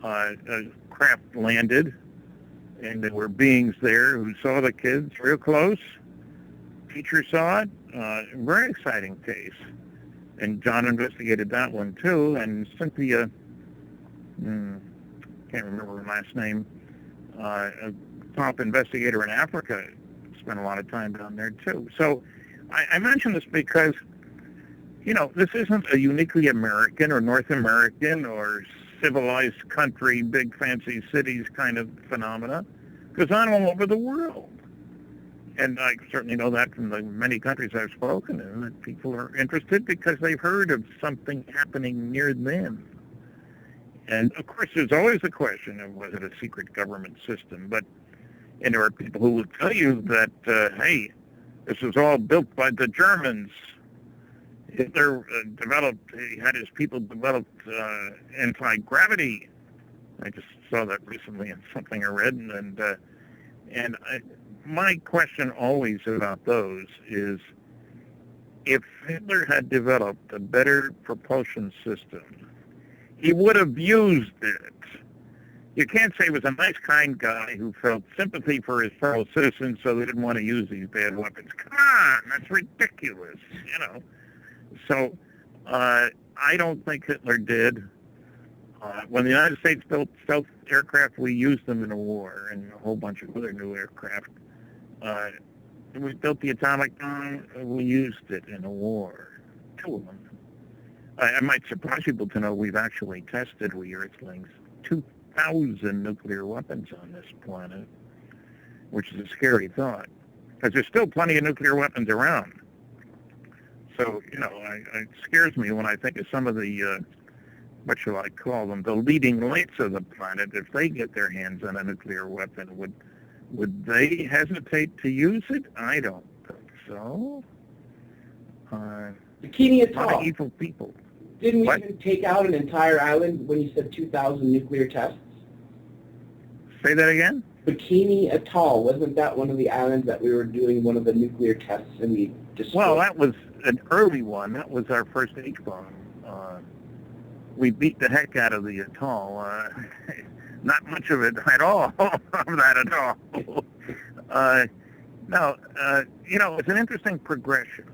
A craft landed, and there were beings there who saw the kids real close. Teacher saw it. Very exciting case. And John investigated that one too. And Cynthia, can't remember her last name, a top investigator in Africa, spent a lot of time down there too. So I mention this because, this isn't a uniquely American or North American or civilized country, big fancy cities kind of phenomena. It goes on all over the world. And I certainly know that from the many countries I've spoken in, that people are interested because they've heard of something happening near them. And, of course, there's always the question of was it a secret government system. And there are people who will tell you that, hey, this was all built by the Germans. Hitler he had his people develop anti-gravity. I just saw that recently in something I read. My question always about those is, if Hitler had developed a better propulsion system, he would have used it. You can't say he was a nice, kind guy who felt sympathy for his fellow citizens so they didn't want to use these bad weapons. Come on, that's ridiculous, So I don't think Hitler did. When the United States built stealth aircraft, we used them in a war and a whole bunch of other new aircraft. We built the atomic bomb, we used it in a war, 2 of them. I might surprise people to know we've actually tested, we Earthlings, 2,000 nuclear weapons on this planet, which is a scary thought, because there's still plenty of nuclear weapons around. So, it scares me when I think of some of the, what shall I call them, the leading lights of the planet. If they get their hands on a nuclear weapon, would they hesitate to use it? I don't think so. Bikini Atoll. A lot of evil people. Didn't we even take out an entire island when you said 2,000 nuclear tests? Say that again? Bikini Atoll. Wasn't that one of the islands that we were doing one of the nuclear tests and we destroyed? Well, that was an early one. That was our first H-bomb. We beat the heck out of the atoll. Not much of it at all, of that at all. It's an interesting progression.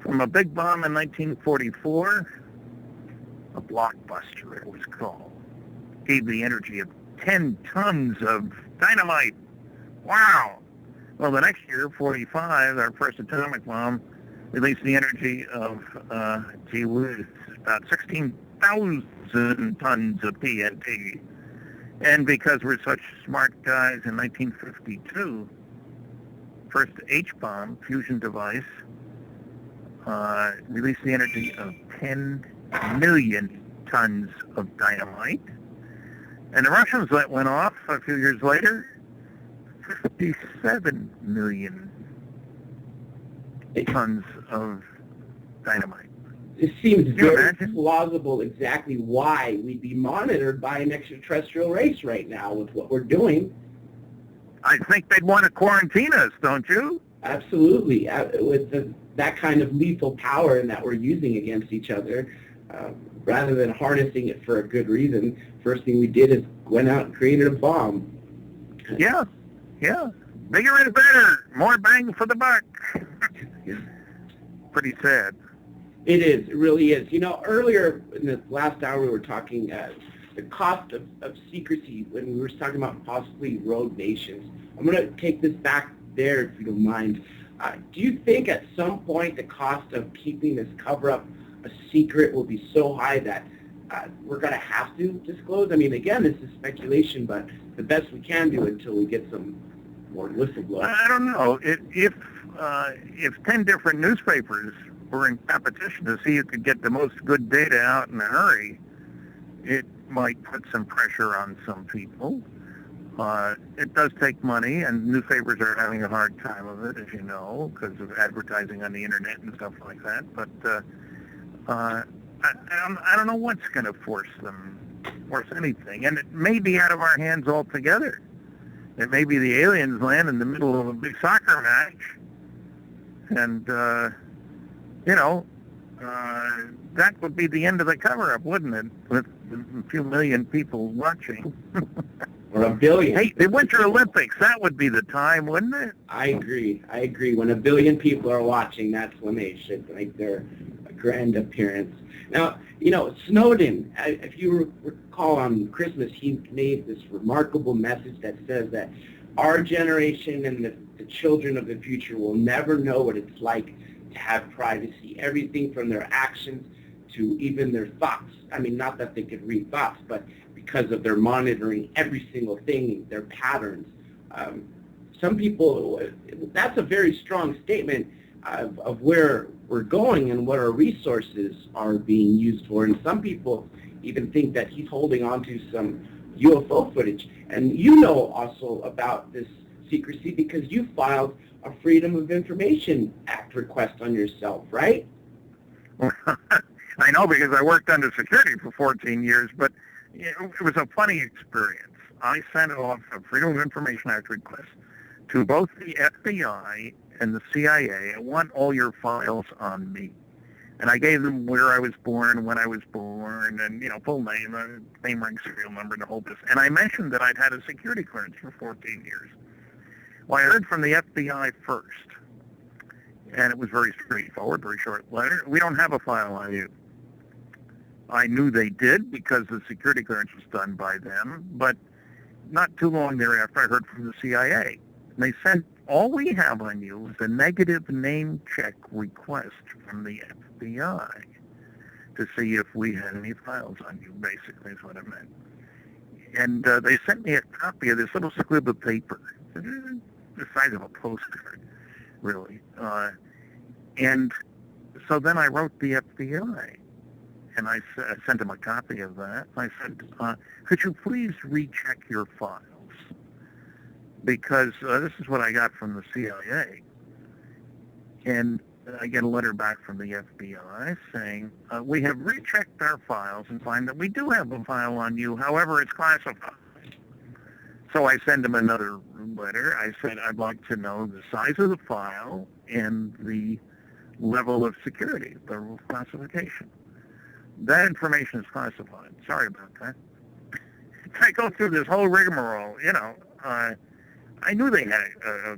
From a big bomb in 1944, a blockbuster it was called, gave the energy of 10 tons of dynamite. Wow! Well, the next year, 45, our first atomic bomb released the energy of, about 16,000 tons of TNT. And because we're such smart guys, in 1952, first H-bomb fusion device released the energy of 10 million tons of dynamite. And the Russians that went off a few years later, 57 million tons of dynamite. It seems very imagine? plausible exactly why we'd be monitored by an extraterrestrial race right now with what we're doing. I think they'd want to quarantine us, don't you? Absolutely. With that kind of lethal power and that we're using against each other, rather than harnessing it for a good reason, first thing we did is went out and created a bomb. Yeah. Bigger and better. More bang for the buck. Pretty sad. It is. It really is. You know, earlier in the last hour we were talking the cost of secrecy when we were talking about possibly rogue nations. I'm going to take this back there if you don't mind. Do you think at some point the cost of keeping this cover-up a secret will be so high that we're going to have to disclose? I mean, again, this is speculation, but the best we can do until we get some more whistleblowers. I don't know. If 10 different newspapers were in competition to see who could get the most good data out in a hurry, it might put some pressure on some people. It does take money, and newspapers are having a hard time of it, as you know, because of advertising on the internet and stuff like that. But I don't know what's going to force anything, and it may be out of our hands altogether. It may be the aliens land in the middle of a big soccer match, and that would be the end of the cover-up, wouldn't it? With a few million people watching. Or a billion. Hey, the Winter Olympics, that would be the time, wouldn't it? I agree. When a billion people are watching, that's when they should make their grand appearance. Now, you know, Snowden, if you recall on Christmas, he made this remarkable message that says that our generation and the children of the future will never know what it's like to have privacy. Everything from their actions to even their thoughts. I mean, not that they could read thoughts, but because of their monitoring every single thing, their patterns. Some people, that's a very strong statement of where we're going and what our resources are being used for. And some people even think that he's holding on to some UFO footage. And you know also about this secrecy because you filed a Freedom of Information Act request on yourself, right? I know because I worked under security for 14 years, but it was a funny experience. I sent off a Freedom of Information Act request to both the FBI and the CIA. I want all your files on me. And I gave them where I was born, when I was born, and, full name, name, rank, serial number, and the whole business. And I mentioned that I'd had a security clearance for 14 years. Well, I heard from the FBI first, and it was very straightforward, very short letter. We don't have a file on you. I knew they did because the security clearance was done by them, but not too long thereafter I heard from the CIA. And they said, all we have on you is a negative name check request from the FBI to see if we had any files on you, basically is what it meant. And they sent me a copy of this little squib of paper, the size of a postcard, really. And so then I wrote the FBI. And I sent him a copy of that. I said, could you please recheck your files? Because this is what I got from the CIA. And I get a letter back from the FBI saying, we have rechecked our files and find that we do have a file on you. However, it's classified. So I send him another letter. I said, I'd like to know the size of the file and the level of security, the classification. That information is classified. Sorry about that. I go through this whole rigmarole, I knew they had a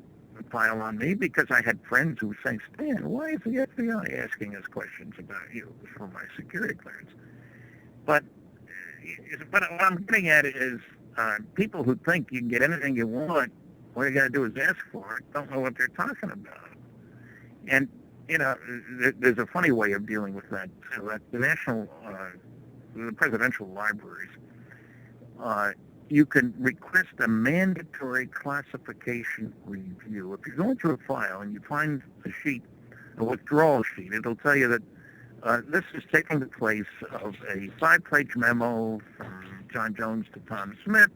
file on me because I had friends who were saying, Stan, why is the FBI asking us questions about you for my security clearance? But what I'm getting at is people who think you can get anything you want, all you got to do is ask for it, don't know what they're talking about. And there's a funny way of dealing with that. The presidential libraries you can request a mandatory classification review. If you're going through a file and you find a sheet, a withdrawal sheet, it'll tell you that this is taking the place of a 5-page memo from John Jones to Tom Smith,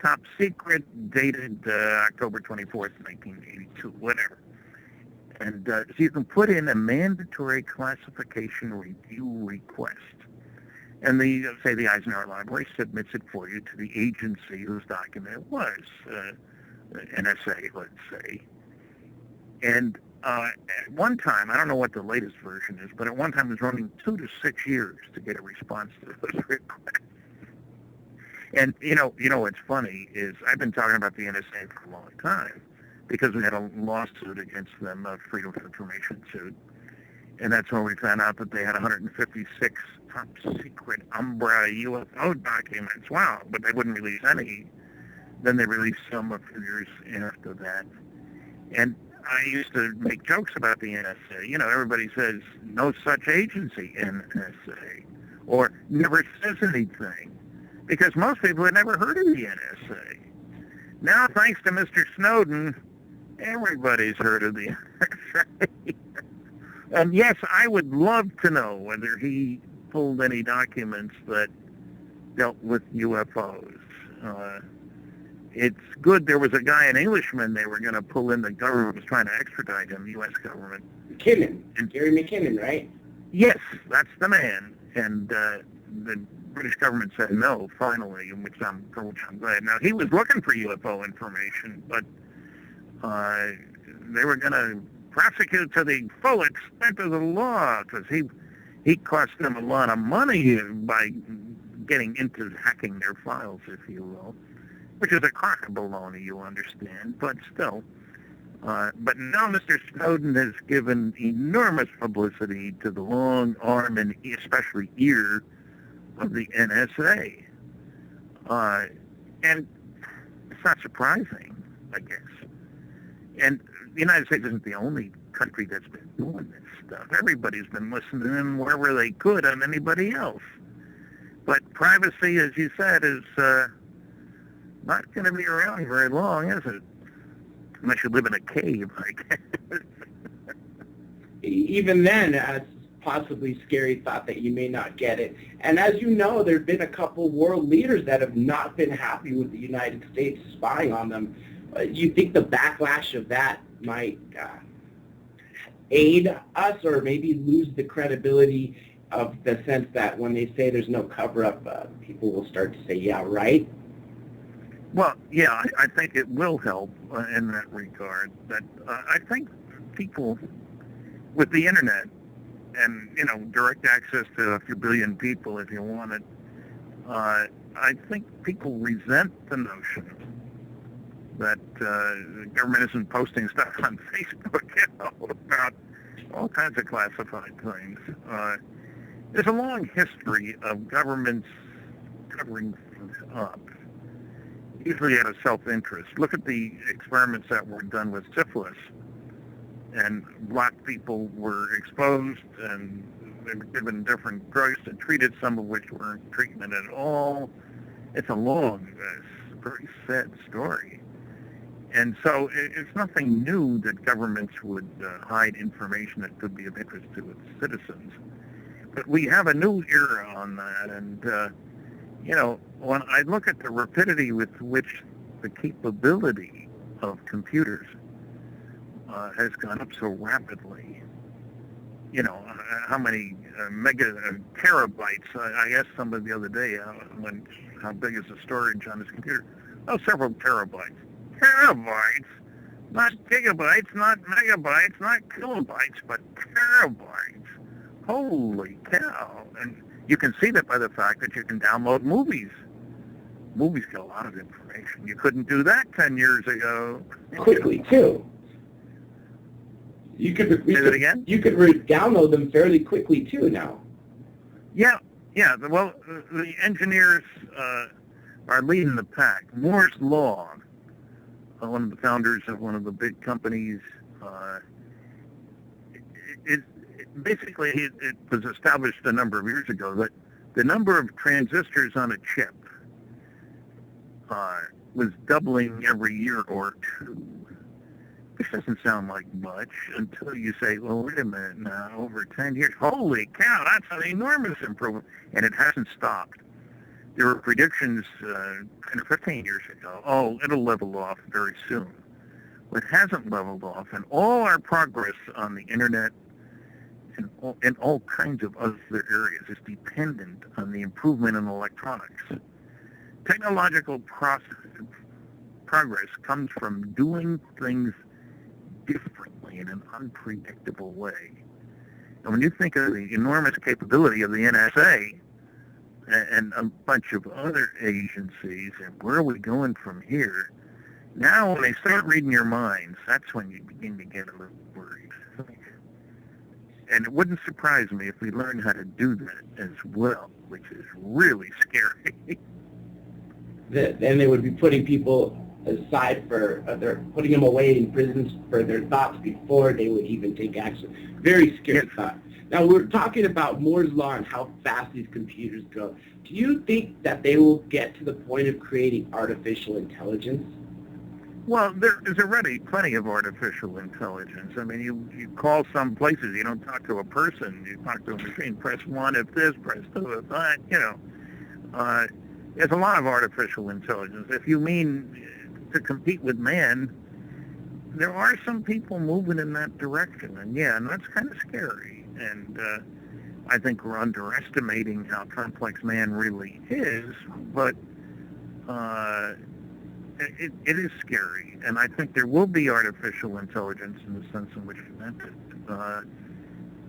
top secret, dated October 24th, 1982, whatever. And so you can put in a mandatory classification review request. And say the Eisenhower Library submits it for you to the agency whose document it was, NSA, let's say. And at one time, I don't know what the latest version is, but at one time it was running 2 to 6 years to get a response to those requests. And you know what's funny is I've been talking about the NSA for a long time because we had a lawsuit against them, a Freedom of Information suit. And that's when we found out that they had 156 top secret Umbra UFO documents. Wow, but they wouldn't release any. Then they released some a few years after that. And I used to make jokes about the NSA. You know, everybody says, no such agency, NSA, or never says anything, because most people had never heard of the NSA. Now, thanks to Mr. Snowden, everybody's heard of the NSA. And yes, I would love to know whether he pulled any documents that dealt with UFOs. It's good there was a guy, an Englishman, they were going to pull in. The government was trying to extradite him, the U.S. government. McKinnon, Gary McKinnon, right? Yes, that's the man. And the British government said no, finally, for which I'm glad. Now, he was looking for UFO information, but they were going to prosecute to the full extent of the law because he cost them a lot of money by getting into hacking their files, if you will, which is a crock of baloney, you understand, but still. But now Mr. Snowden has given enormous publicity to the long arm and especially ear of the NSA. And it's not surprising, I guess. And the United States isn't the only country that's been doing this stuff. Everybody's been listening in wherever they could on anybody else. But privacy, as you said, is not going to be around very long, is it? Unless you live in a cave, I guess. Even then, it's possibly scary thought that you may not get it. And as you know, there have been a couple world leaders that have not been happy with the United States spying on them. You think the backlash of that might aid us or maybe lose the credibility of the sense that when they say there's no cover-up, people will start to say, yeah, right? Well, yeah, I think it will help in that regard. But I think people with the Internet and, direct access to a few billion people if you want it, I think people resent the notion that the government isn't posting stuff on Facebook about all kinds of classified things. There's a long history of governments covering things up, usually out of self-interest. Look at the experiments that were done with syphilis. And black people were exposed and they were given different drugs and treated, some of which weren't treatment at all. It's a long, very sad story. And so it's nothing new that governments would hide information that could be of interest to its citizens. But we have a new era on that. And, when I look at the rapidity with which the capability of computers has gone up so rapidly, how many terabytes, I asked somebody the other day how big is the storage on this computer. Oh, several terabytes. Terabytes, not gigabytes, not megabytes, not kilobytes, but terabytes. Holy cow. And you can see that by the fact that you can download movies. Movies get a lot of information. You couldn't do that 10 years ago. Quickly, too. You could download them fairly quickly, too, now. Yeah. Well, the engineers are leading the pack. Moore's Law, one of the founders of one of the big companies, it was established a number of years ago that the number of transistors on a chip was doubling every year or two. This doesn't sound like much until you say, well, wait a minute now, over 10 years, holy cow, that's an enormous improvement. And it hasn't stopped. There were predictions 10 or 15 years ago, oh, it'll level off very soon. Well, it hasn't leveled off, and all our progress on the Internet and all kinds of other areas is dependent on the improvement in electronics. Technological progress comes from doing things differently in an unpredictable way. And when you think of the enormous capability of the NSA and a bunch of other agencies, and where are we going from here? Now, when they start reading your minds, that's when you begin to get a little worried. And it wouldn't surprise me if we learned how to do that as well, which is really scary. Then they would be putting people aside they're putting them away in prisons for their thoughts before they would even take action. Very scary thought. Now, we're talking about Moore's Law and how fast these computers go. Do you think that they will get to the point of creating artificial intelligence? Well, there is already plenty of artificial intelligence. I mean, you call some places, you don't talk to a person, you talk to a machine, press 1 if this, press 2 if that, there's a lot of artificial intelligence. If you mean to compete with man, there are some people moving in that direction, and that's kind of scary. And I think we're underestimating how complex man really is, but it is scary, and I think there will be artificial intelligence in the sense in which we meant it.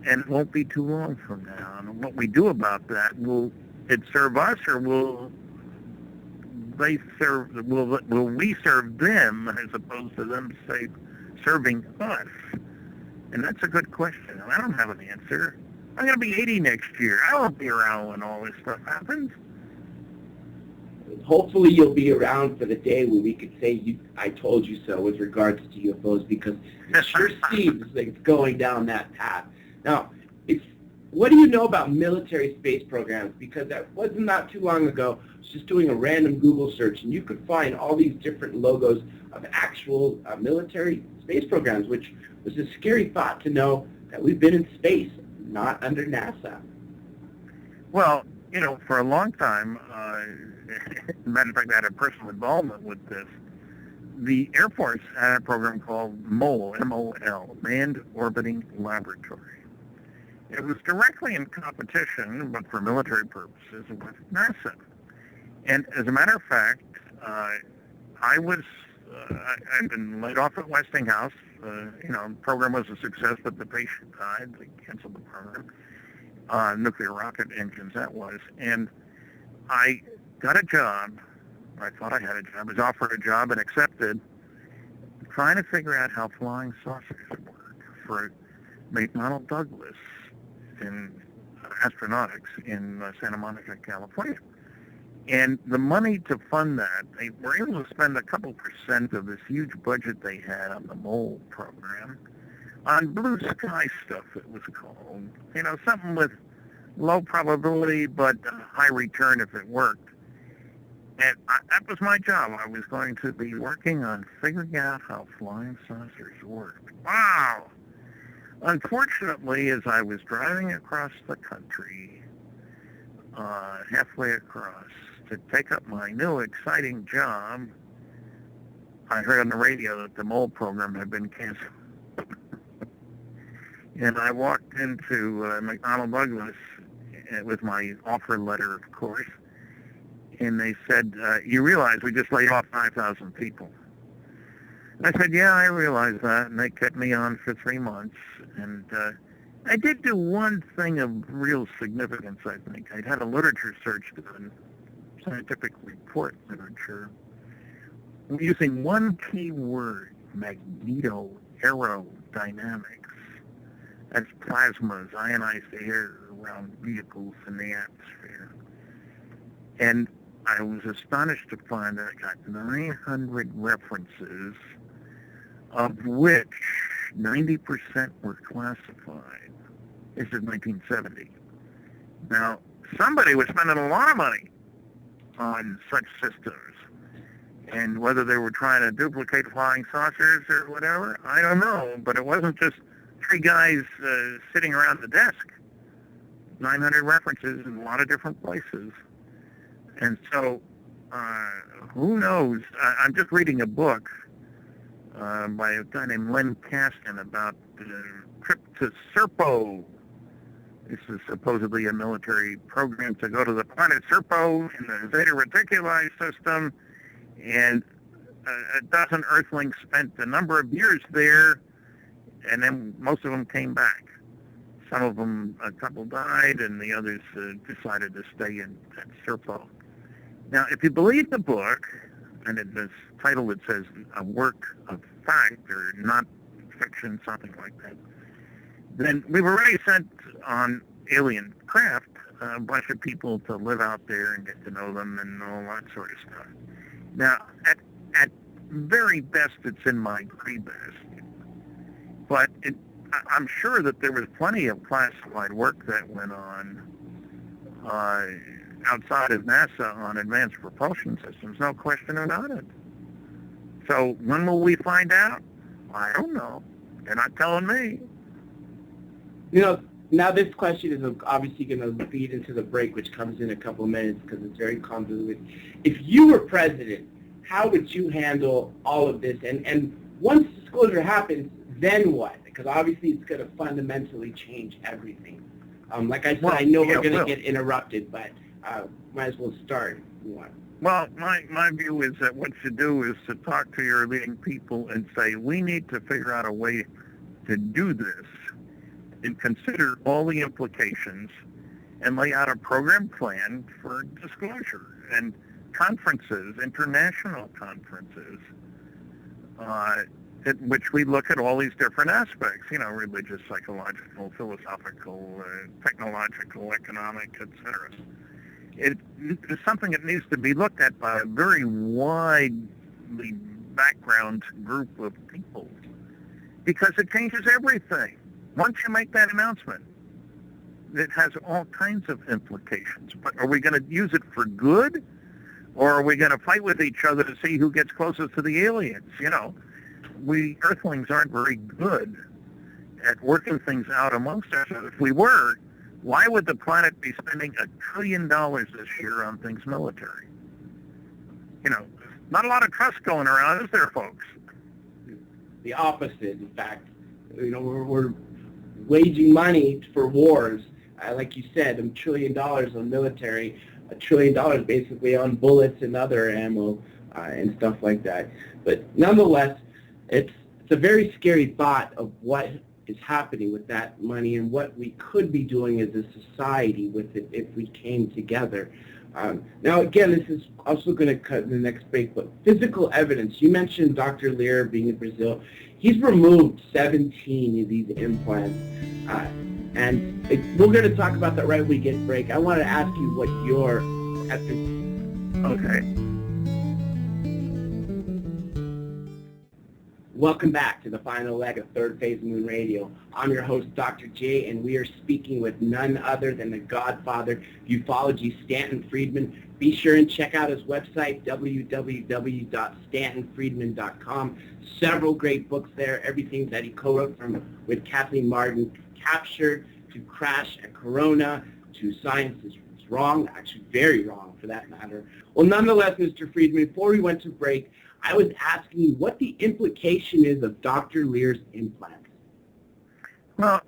And it won't be too long from now. And what we do about that, will it serve us, or will we serve them as opposed to them serving us? And that's a good question. And I don't have an answer. I'm going to be 80 next year. I won't be around when all this stuff happens. Hopefully you'll be around for the day when we could say, I told you so with regards to UFOs, because it sure seems like it's going down that path. Now, what do you know about military space programs? Because that wasn't not too long ago. I was just doing a random Google search, and you could find all these different logos of actual military space programs, which was a scary thought to know that we've been in space, not under NASA. Well, for a long time, matter of fact, I had a personal involvement with this. The Air Force had a program called MOL, M-O-L, Manned Orbiting Laboratory. It was directly in competition, but for military purposes, with NASA. And as a matter of fact, I'd been laid off at Westinghouse. The program was a success, but the patient died. They canceled the program. Nuclear rocket engines, that was. And I got a job. I thought I had a job. I was offered a job and accepted, trying to figure out how flying saucers work for McDonnell Douglas in astronautics in Santa Monica, California. And the money to fund that, they were able to spend a couple % of this huge budget they had on the MOL program on blue sky stuff, it was called. Something with low probability but high return if it worked. And that was my job. I was going to be working on figuring out how flying saucers worked. Wow! Unfortunately, as I was driving across the country, halfway across, to take up my new exciting job, I heard on the radio that the MOL program had been canceled. And I walked into McDonnell Douglas with my offer letter, of course, and they said, you realize we just laid off 5,000 people. And I said, yeah, I realize that, and they kept me on for 3 months. And I did do one thing of real significance, I think. I'd had a literature search done, scientific report literature, using one key word, magnetoaerodynamics. That's plasmas, ionized air around vehicles in the atmosphere. And I was astonished to find that I got 900 references, of which 90% were classified. This is 1970. Now, somebody was spending a lot of money on such systems. And whether they were trying to duplicate flying saucers or whatever, I don't know. But it wasn't just three guys sitting around the desk. 900 references in a lot of different places. And so, who knows? I'm just reading a book by a guy named Len Kasten about the trip to Serpo. This is supposedly a military program to go to the planet Serpo in the Zeta Reticuli system. And a dozen Earthlings spent a number of years there, and then most of them came back. Some of them, a couple died, and the others decided to stay at Serpo. Now, if you believe the book, and this title it says a work of fact or not fiction, something like that, then we've already sent on alien craft a bunch of people to live out there and get to know them and all that sort of stuff. Now, at very best, it's in my grade best. But I'm sure that there was plenty of classified work that went on outside of NASA on advanced propulsion systems, no question about it. So when will we find out? I don't know. They're not telling me. You know, now this question is obviously going to feed into the break, which comes in a couple of minutes because it's very convoluted. If you were president, how would you handle all of this? And once disclosure happens, then what? Because obviously it's going to fundamentally change everything. Like I said, I know we're going to get interrupted, but might as well start. Well, my view is that what you do is to talk to your leading people and say, we need to figure out a way to do this and consider all the implications and lay out a program plan for disclosure and conferences, international conferences, at which we look at all these different aspects, religious, psychological, philosophical, technological, economic, etc. It is something that needs to be looked at by a very widely background group of people because it changes everything. Once you make that announcement, it has all kinds of implications. But are we going to use it for good, or are we going to fight with each other to see who gets closest to the aliens? We Earthlings aren't very good at working things out amongst us. If we were, why would the planet be spending $1 trillion this year on things military? Not a lot of trust going around, is there, folks? The opposite, in fact. We're waging money for wars. Like you said, $1 trillion on military, $1 trillion basically on bullets and other ammo and stuff like that. But nonetheless, it's a very scary thought of what is happening with that money and what we could be doing as a society with it if we came together. Now, again, this is also going to cut in the next break, but physical evidence. You mentioned Dr. Lear being in Brazil. He's removed 17 of these implants, and we're going to talk about that right when we get break. I want to ask you what your Okay. Welcome back to the final leg of Third Phase Moon Radio. I'm your host, Dr. J, and we are speaking with none other than the godfather of ufology, Stanton Friedman. Be sure and check out his website, www.stantonfriedman.com. Several great books there, everything that he co-wrote with Kathleen Martin, Captured, to Crash at Corona, to Science is Wrong, actually very wrong for that matter. Well, nonetheless, Mr. Friedman, before we went to break, I was asking you what the implication is of Dr. Lear's implants. Well,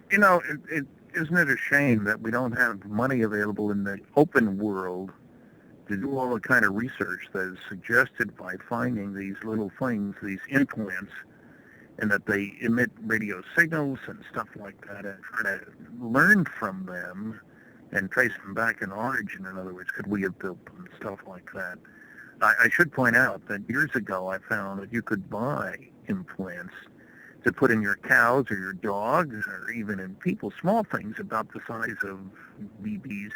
isn't it a shame that we don't have money available in the open world to do all the kind of research that is suggested by finding these little things, these implants, and that they emit radio signals and stuff like that, and try to learn from them and trace them back in origin. In other words, could we have built them, stuff like that. I should point out that years ago I found that you could buy implants to put in your cows or your dogs or even in people, small things about the size of BBs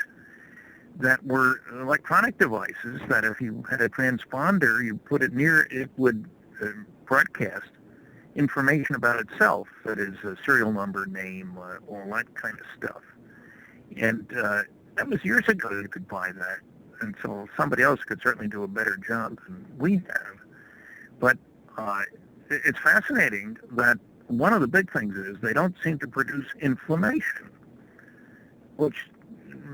that were electronic devices that if you had a transponder, you put it near, it would broadcast information about itself, that is a serial number, name, all that kind of stuff. And that was years ago you could buy that. and so somebody else could certainly do a better job than we have. But it's fascinating that one of the big things is they don't seem to produce inflammation, which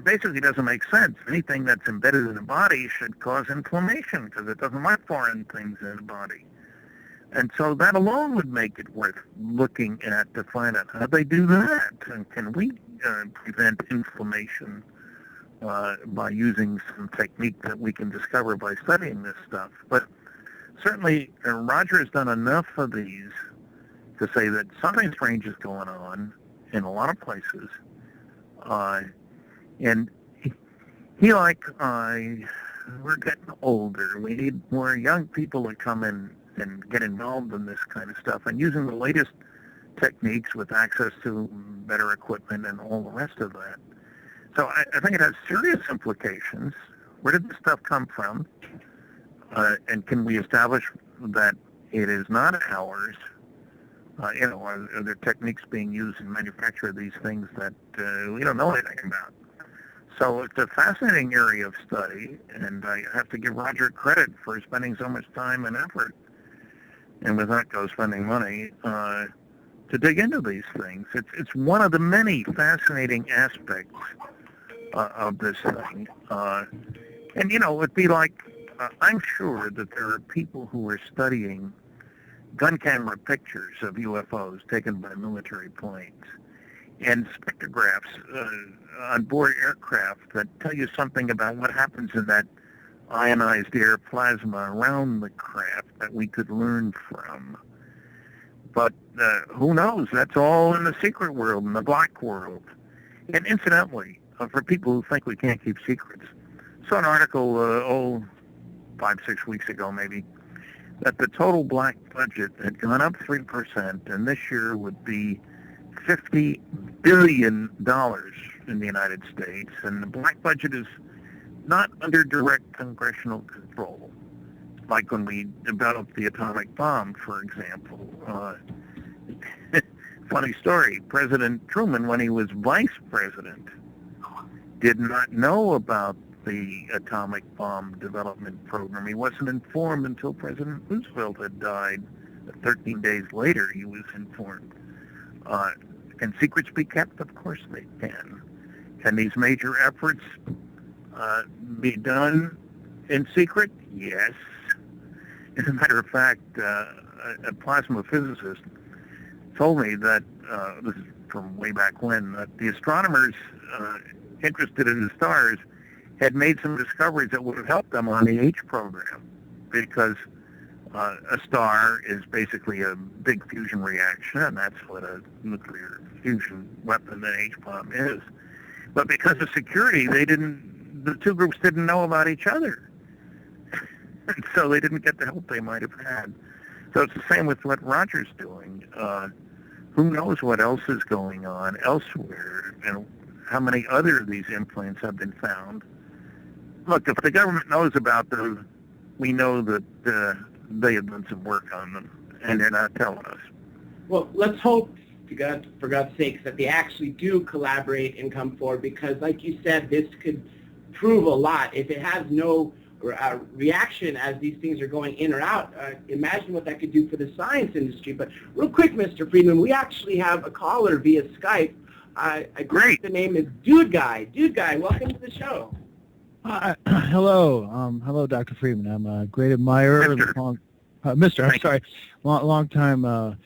basically doesn't make sense. Anything that's embedded in the body should cause inflammation because it doesn't like foreign things in the body. And so that alone would make it worth looking at to find out how they do that. And can we prevent inflammation by using some technique that we can discover by studying this stuff? But certainly Roger has done enough of these to say that something strange is going on in a lot of places. And he we're getting older. We need more young people to come in and get involved in this kind of stuff, and using the latest techniques with access to better equipment and all the rest of that. So I think it has serious implications. Where did this stuff come from? And can we establish that it is not ours? Are there techniques being used in manufacture of these things that we don't know anything about? So it's a fascinating area of study, and I have to give Roger credit for spending so much time and effort, and with that goes spending money, to dig into these things. It's one of the many fascinating aspects of this thing. And, it'd be like, I'm sure that there are people who are studying gun camera pictures of UFOs taken by military planes and spectrographs on board aircraft that tell you something about what happens in that ionized air plasma around the craft that we could learn from. But who knows? That's all in the secret world, in the black world. And incidentally, for people who think we can't keep secrets, I saw an article, 5-6 weeks ago maybe, that the total black budget had gone up 3%, and this year would be $50 billion in the United States, and the black budget is not under direct congressional control, like when we developed the atomic bomb, for example. Funny story, President Truman, when he was vice president, did not know about the atomic bomb development program. He wasn't informed until President Roosevelt had died. 13 days later, he was informed. Can secrets be kept? Of course they can. Can these major efforts be done in secret? Yes. As a matter of fact, a plasma physicist told me that, this is from way back when, that the astronomers interested in the stars had made some discoveries that would have helped them on the H program, because a star is basically a big fusion reaction, and that's what a nuclear fusion weapon, an H-bomb, is. But because of security, the two groups didn't know about each other. And so they didn't get the help they might have had. So it's the same with what Roger's doing. Who knows what else is going on elsewhere, and how many other of these implants have been found. Look, if the government knows about them, we know that they have done some work on them, and they're not telling us. Well, let's hope, for God's sakes, that they actually do collaborate and come forward, because, like you said, this could prove a lot. If it has no reaction as these things are going in or out, imagine what that could do for the science industry. But real quick, Mr. Friedman, we actually have a caller via Skype. Great. The name is Dude Guy. Dude Guy, welcome to the show. Hello. Hello, Dr. Friedman. I'm a great admirer. Mister. Long time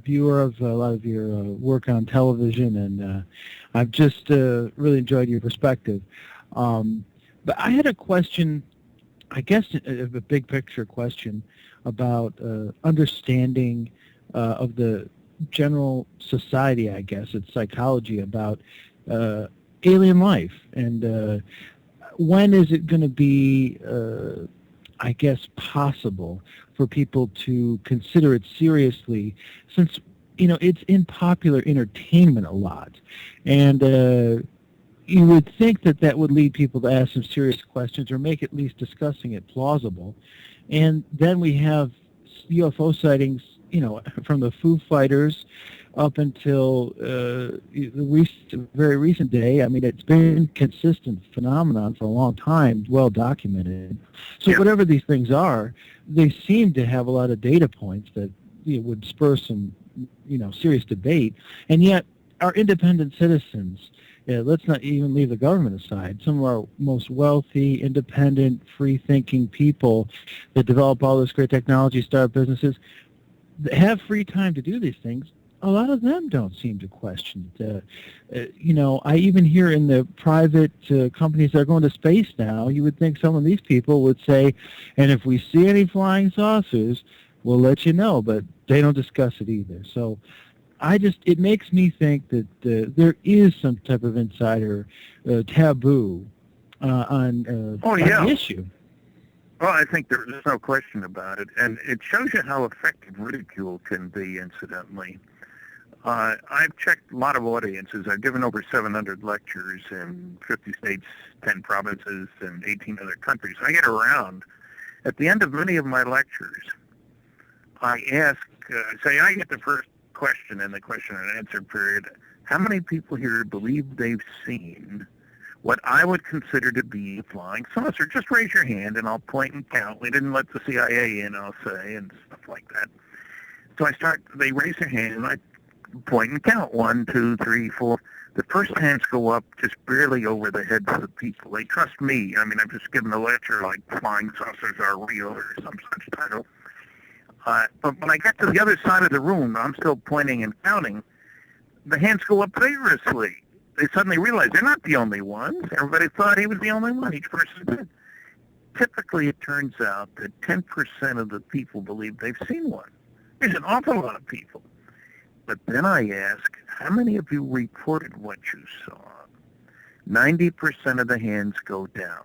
viewer of a lot of your work on television, and I've just really enjoyed your perspective. But I had a question, I guess a big picture question about understanding of the general society, I guess, it's psychology, about alien life, and when is it going to be, I guess, possible for people to consider it seriously, since, it's in popular entertainment a lot, and you would think that would lead people to ask some serious questions, or make at least discussing it plausible. And then we have UFO sightings, from the Foo Fighters, up until very recent day. I mean, it's been a consistent phenomenon for a long time, well documented. So whatever these things are, they seem to have a lot of data points that would spur some, serious debate. And yet, our independent citizens, let's not even leave the government aside, some of our most wealthy, independent, free-thinking people that develop all this great technology, start businesses, that have free time to do these things, a lot of them don't seem to question it. I even hear in the private companies that are going to space now, you would think some of these people would say, and if we see any flying saucers, we'll let you know, but they don't discuss it either. So it makes me think that there is some type of insider taboo on the issue. Well, I think there's no question about it, and it shows you how effective ridicule can be, incidentally. I've checked a lot of audiences. I've given over 700 lectures in 50 states, 10 provinces, and 18 other countries. I get around. At the end of many of my lectures, I ask, I get the first question in the question and answer period, how many people here believe they've seen what I would consider to be a flying saucer? Just raise your hand and I'll point and count. We didn't let the CIA in, I'll say, and stuff like that. So they raise their hand and I point and count. 1, 2, 3, 4. The first hands go up just barely over the heads of the people. They trust me. I mean, I've just given a lecture like Flying Saucers Are Real or some such title. But when I get to the other side of the room, I'm still pointing and counting, the hands go up vigorously. They suddenly realize they're not the only ones. Everybody thought he was the only one. Each person did. Typically, it turns out that 10% of the people believe they've seen one. There's an awful lot of people. But then I ask, how many of you reported what you saw? 90% of the hands go down.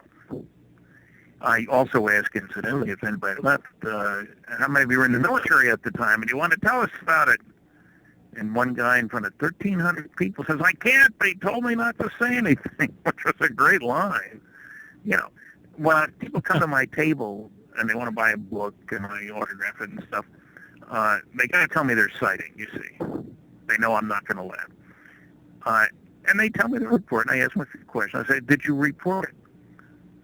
I also ask, incidentally, if anybody left, how many of you were in the military at the time, and you want to tell us about it? And one guy in front of 1,300 people says, I can't, they told me not to say anything, which was a great line. When people come to my table and they want to buy a book and I autograph it and stuff, they got to tell me their sighting, you see. They know I'm not going to laugh. And they tell me the report, and I ask them a few questions. I say, did you report it?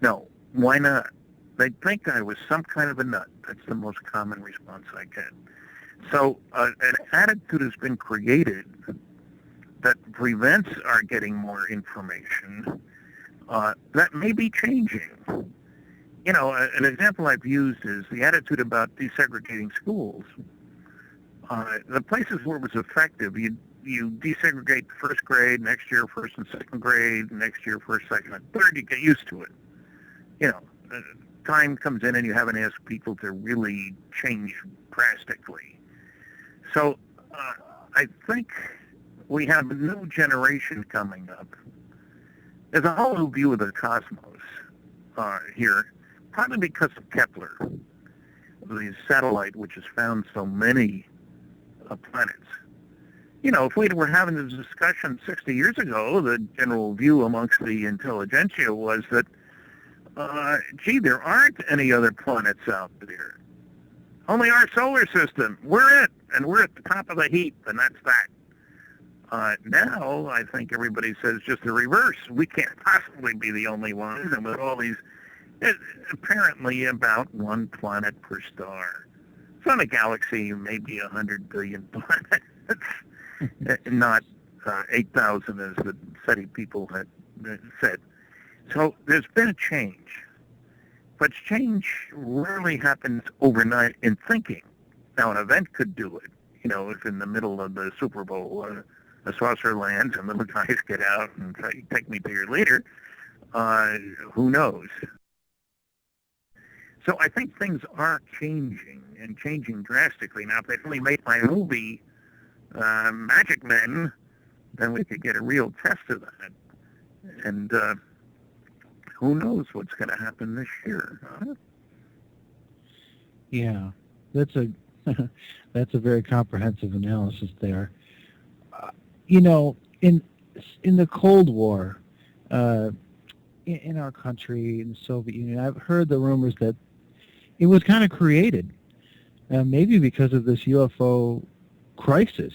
No. Why not? They think I was some kind of a nut. That's the most common response I get. So an attitude has been created that prevents our getting more information that may be changing. An example I've used is the attitude about desegregating schools. The places where it was effective, you desegregate the first grade, next year first and second grade, next year first, second, and third, you get used to it. Time comes in and you haven't asked people to really change drastically. So I think we have a new generation coming up. There's a whole new view of the cosmos here, partly because of Kepler, the satellite which has found so many planets. If we were having this discussion 60 years ago, the general view amongst the intelligentsia was that there aren't any other planets out there. Only our solar system. We're it, and we're at the top of the heap, and that's that. Now, I think everybody says just the reverse. We can't possibly be the only ones, and with all these, apparently about 1 planet per star. So in a galaxy, maybe 100 billion planets, not 8,000 as the SETI people had said. So there's been a change. But change rarely happens overnight in thinking. Now, an event could do it. If in the middle of the Super Bowl a saucer lands and little guys get out and say, take me to your leader, who knows? So I think things are changing, and changing drastically. Now, if they only made my movie Magic Men, then we could get a real test of that. And who knows what's going to happen this year? Huh? Yeah, that's a very comprehensive analysis there. In the Cold War, in our country, in the Soviet Union, I've heard the rumors that it was kind of created, maybe because of this UFO crisis.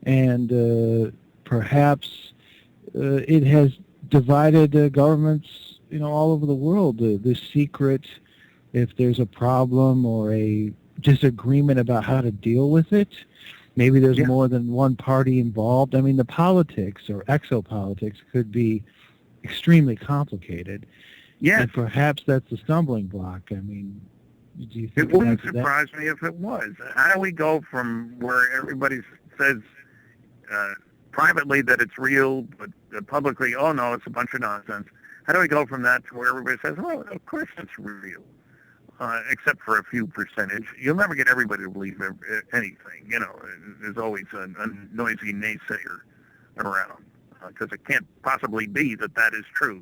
and perhaps it has divided governments, all over the world. The secret, if there's a problem or a disagreement about how to deal with it, maybe there's more than one party involved. I mean, the politics or exopolitics could be extremely complicated. Yes. And perhaps that's the stumbling block. I mean, do you think it wouldn't that's surprise me if it was? How do we go from where everybody says privately that it's real, but publicly, oh no, it's a bunch of nonsense? How do we go from that to where everybody says, well, of course it's real, except for a few percentage? You'll never get everybody to believe anything. There's always a noisy naysayer around, because it can't possibly be that is true.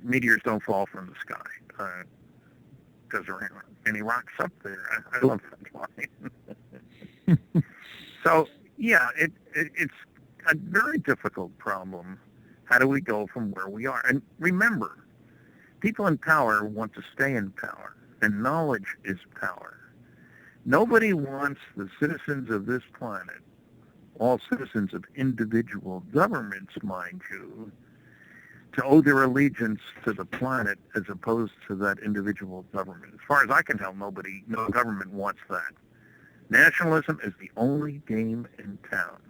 Meteors don't fall from the sky because there aren't any rocks up there. I love that line. So, yeah, it's a very difficult problem. How do we go from where we are? And remember, people in power want to stay in power, and knowledge is power. Nobody wants the citizens of this planet, all citizens of individual governments, mind you, to owe their allegiance to the planet as opposed to that individual government. As far as I can tell, no government wants that. Nationalism is the only game in town.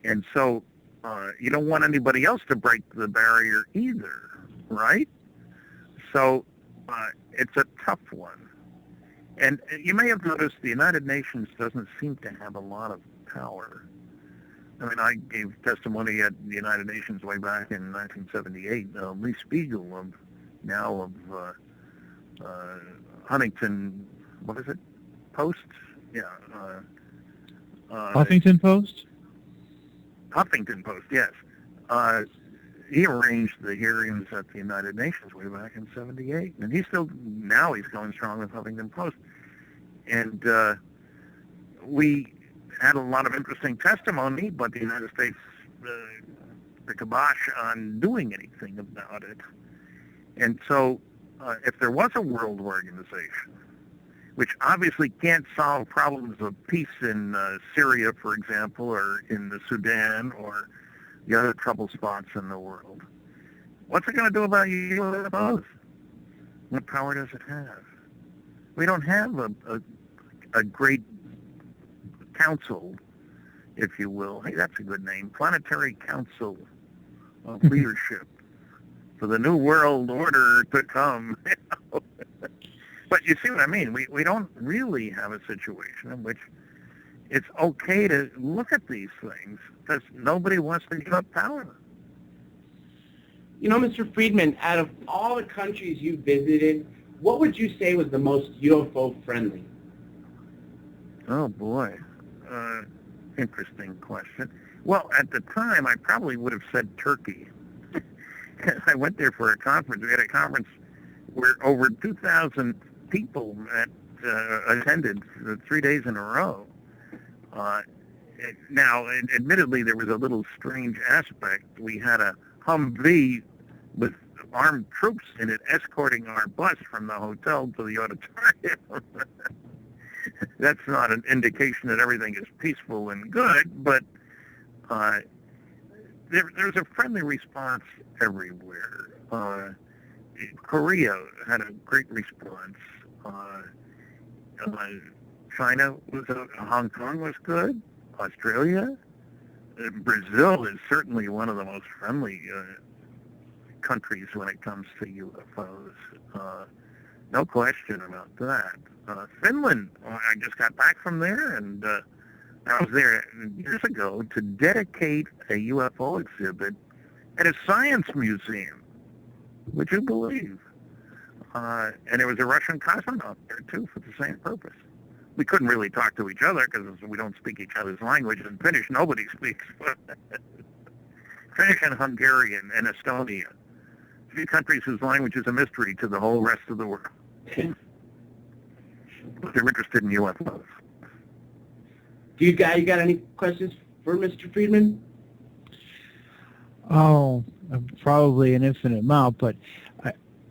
And so you don't want anybody else to break the barrier either, right? So it's a tough one. And you may have noticed the United Nations doesn't seem to have a lot of power. I mean, I gave testimony at the United Nations way back in 1978. Lee Spiegel of Huntington, what is it? Post? Yeah. Huffington Post? Huffington Post, yes. He arranged the hearings at the United Nations way back in 78. And he's going strong with Huffington Post. And we had a lot of interesting testimony, but the United States, the kibosh on doing anything about it. And so if there was a world organization, which obviously can't solve problems of peace in Syria, for example, or in the Sudan, or the other trouble spots in the world, what's it going to do about UFOs? What power does it have? We don't have a great council, if you will. Hey, that's a good name. Planetary Council of Leadership for the New World Order to come. But you see what I mean? We don't really have a situation in which it's okay to look at these things because nobody wants to give up power. Mr. Friedman, out of all the countries you visited, what would you say was the most UFO friendly? Oh, boy. Interesting question. Well, at the time, I probably would have said Turkey. I went there for a conference. We had a conference where over 2,000 people attended 3 days in a row. Now, admittedly, there was a little strange aspect. We had a Humvee with armed troops in it escorting our bus from the hotel to the auditorium. That's not an indication that everything is peaceful and good, but there's a friendly response everywhere. Korea had a great response. China Hong Kong was good. Australia. Brazil is certainly one of the most friendly countries when it comes to UFOs. No question about that. Finland, I just got back from there, and I was there years ago to dedicate a UFO exhibit at a science museum. Would you believe? And there was a Russian cosmonaut there, too, for the same purpose. We couldn't really talk to each other because we don't speak each other's language, and Finnish nobody speaks. Finnish and Hungarian and Estonia, three countries whose language is a mystery to the whole rest of the world. But they're interested in UFOs. You got any questions for Mr. Friedman? Oh, probably an infinite amount, but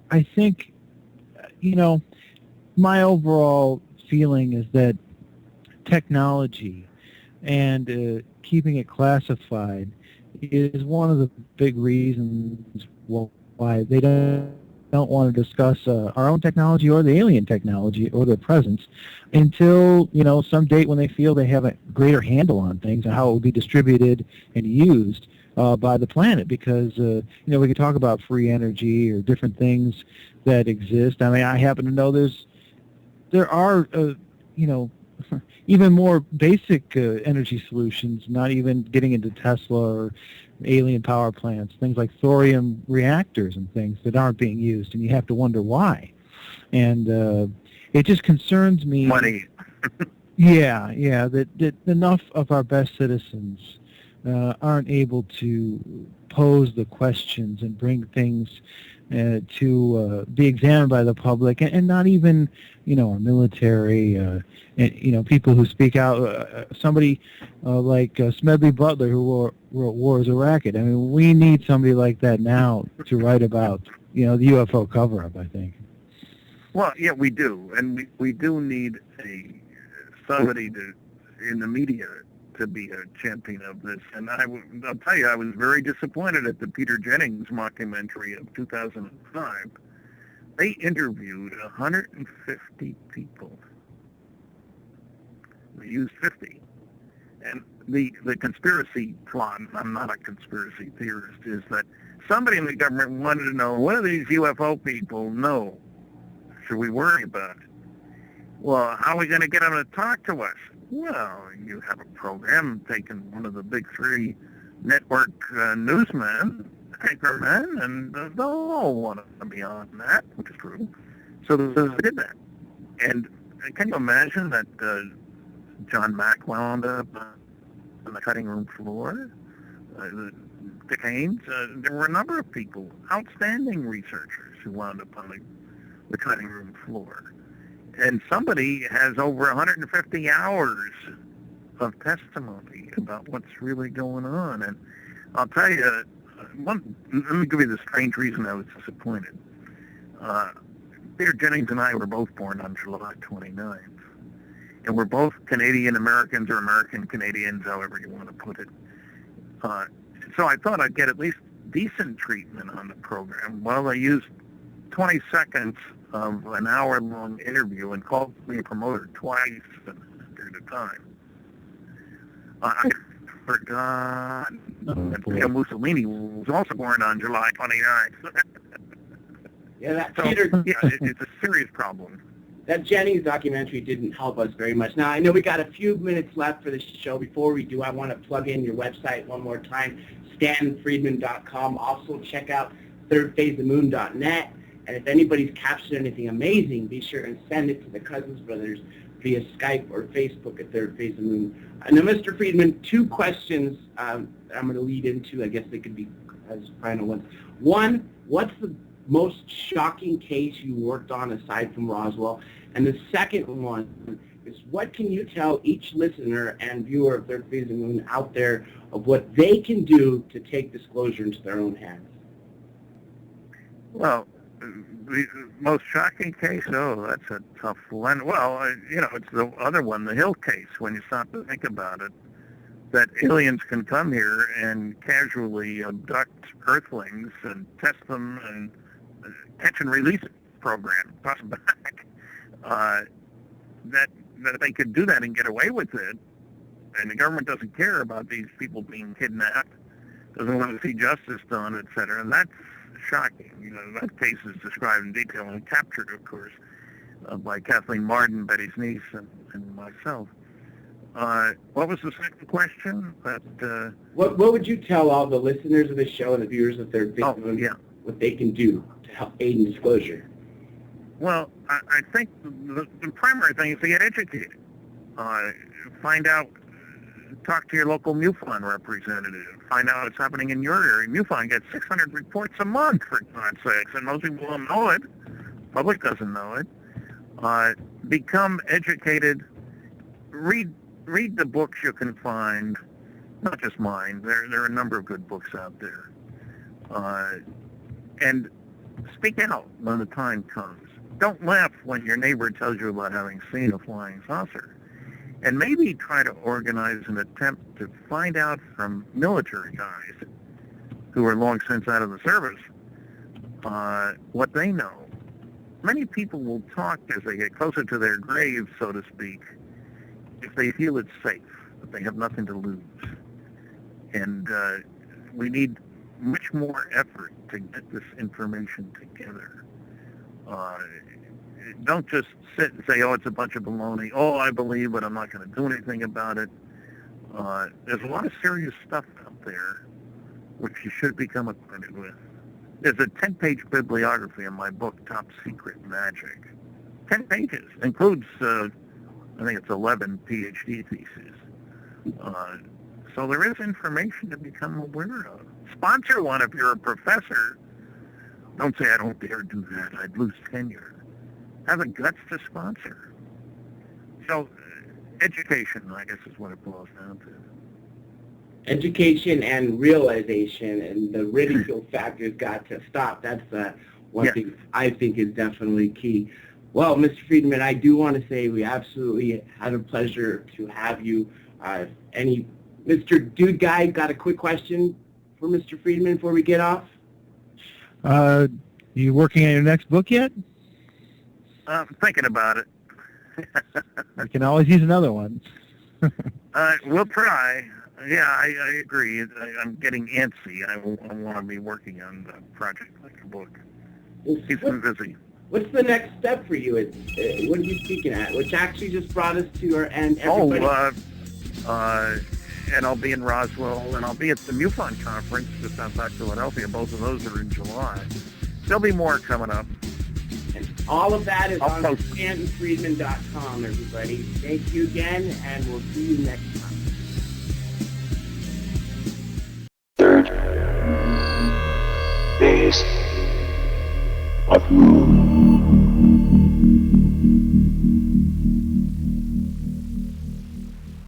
I think, my overall feeling is that technology and keeping it classified is one of the big reasons why they don't want to discuss our own technology or the alien technology or their presence until, some date when they feel they have a greater handle on things and how it will be distributed and used by the planet. Because, we could talk about free energy or different things that exist. I mean, I happen to know there are, even more basic energy solutions, not even getting into Tesla or alien power plants, things like thorium reactors and things that aren't being used, and you have to wonder why. And it just concerns me. Money. that enough of our best citizens aren't able to pose the questions and bring things to be examined by the public, and not even, our military, and, people who speak out. Somebody like Smedley Butler, who wrote War is a Racket. I mean, we need somebody like that now to write about, the UFO cover-up, I think. Well, yeah, we do. And we do need somebody in the media to be a champion of this. And I'll tell you, I was very disappointed at the Peter Jennings mockumentary of 2005. They interviewed 150 people. They used 50. And the conspiracy plot, I'm not a conspiracy theorist, is that somebody in the government wanted to know, what do these UFO people know? Should we worry about it? Well, how are we going to get them to talk to us? Well, you have a program taking one of the big three network newsmen, anchormen, and they'll all want to be on that, which is true. So they did that. And can you imagine that John Mack wound up on the cutting room floor? Dick Haynes? There were a number of people, outstanding researchers, who wound up on the cutting room floor. And somebody has over 150 hours of testimony about what's really going on. And I'll tell you, let me give you the strange reason I was disappointed. Peter Jennings and I were both born on July 29th. And we're both Canadian Americans, or American Canadians, however you want to put it. So I thought I'd get at least decent treatment on the program. Well, they used 20 seconds of an hour-long interview and called me a promoter twice in a period of time. I forgot that Peter Mussolini was also born on July 29th. It's a serious problem. That Jennings documentary didn't help us very much. Now, I know we got a few minutes left for the show. Before we do, I want to plug in your website one more time, stanfriedman.com. Also, check out thirdphaseofthemoon.net. And if anybody's captured anything amazing, be sure and send it to the Cousins Brothers via Skype or Facebook at Third Phase of the Moon. Now, Mr. Friedman, two questions that I'm going to lead into. I guess they could be as final ones. One, what's the most shocking case you worked on aside from Roswell? And the second one is, what can you tell each listener and viewer of Third Phase of the Moon out there of what they can do to take disclosure into their own hands? Well, the most shocking case, that's a tough one. Well, it's the other one, the Hill case, when you stop to think about it, that aliens can come here and casually abduct Earthlings and test them and catch and release program, toss them back. That they could do that and get away with it, and the government doesn't care about these people being kidnapped, doesn't want to see justice done, etc. And that's shocking. That case is described in detail and captured, of course, by Kathleen Martin, Betty's niece, and myself. What was the second question? What would you tell all the listeners of the show and the viewers of Third Phase of the Moon, what they can do to help aid in disclosure? Well, I think the primary thing is to get educated. Find out, talk to your local MUFON representative. Find out what's happening in your area. MUFON gets 600 reports a month, for God's sakes, and most people don't know it. The public doesn't know it. Become educated. Read the books you can find, not just mine. There are a number of good books out there. And speak out when the time comes. Don't laugh when your neighbor tells you about having seen a flying saucer. and maybe try to organize an attempt to find out from military guys who are long since out of the service what they know. Many people will talk as they get closer to their grave, so to speak, if they feel it's safe, that they have nothing to lose. And we need much more effort to get this information together. Don't just sit and say, oh, it's a bunch of baloney. Oh, I believe it. I'm not going to do anything about it. There's a lot of serious stuff out there which you should become acquainted with. There's a 10-page bibliography in my book, Top Secret Magic. 10 pages. Includes, I think it's 11 PhD theses. So there is information to become aware of. Sponsor one if you're a professor. Don't say, I don't dare do that. I'd lose tenure. Have the guts to sponsor. So education, I guess, is what it boils down to. Education and realization, and the ridicule factor's got to stop. That's one thing I think is definitely key. Well, Mr. Friedman, I do want to say we absolutely had a pleasure to have you. Mr. Dude Guy, got a quick question for Mr. Friedman before we get off? You working on your next book yet? I'm thinking about it. You can always use another one. We'll try. Yeah, I agree. I'm getting antsy. I want to be working on the project like a book. Keeps me busy. What's the next step for you? What are you speaking at? Which actually just brought us to our end. Everybody. And I'll be in Roswell, and I'll be at the MUFON conference just outside Philadelphia. Both of those are in July. There'll be more coming up. And all of that is on StantonFriedman.com, everybody. Thank you again, and we'll see you next time. Third base of moon.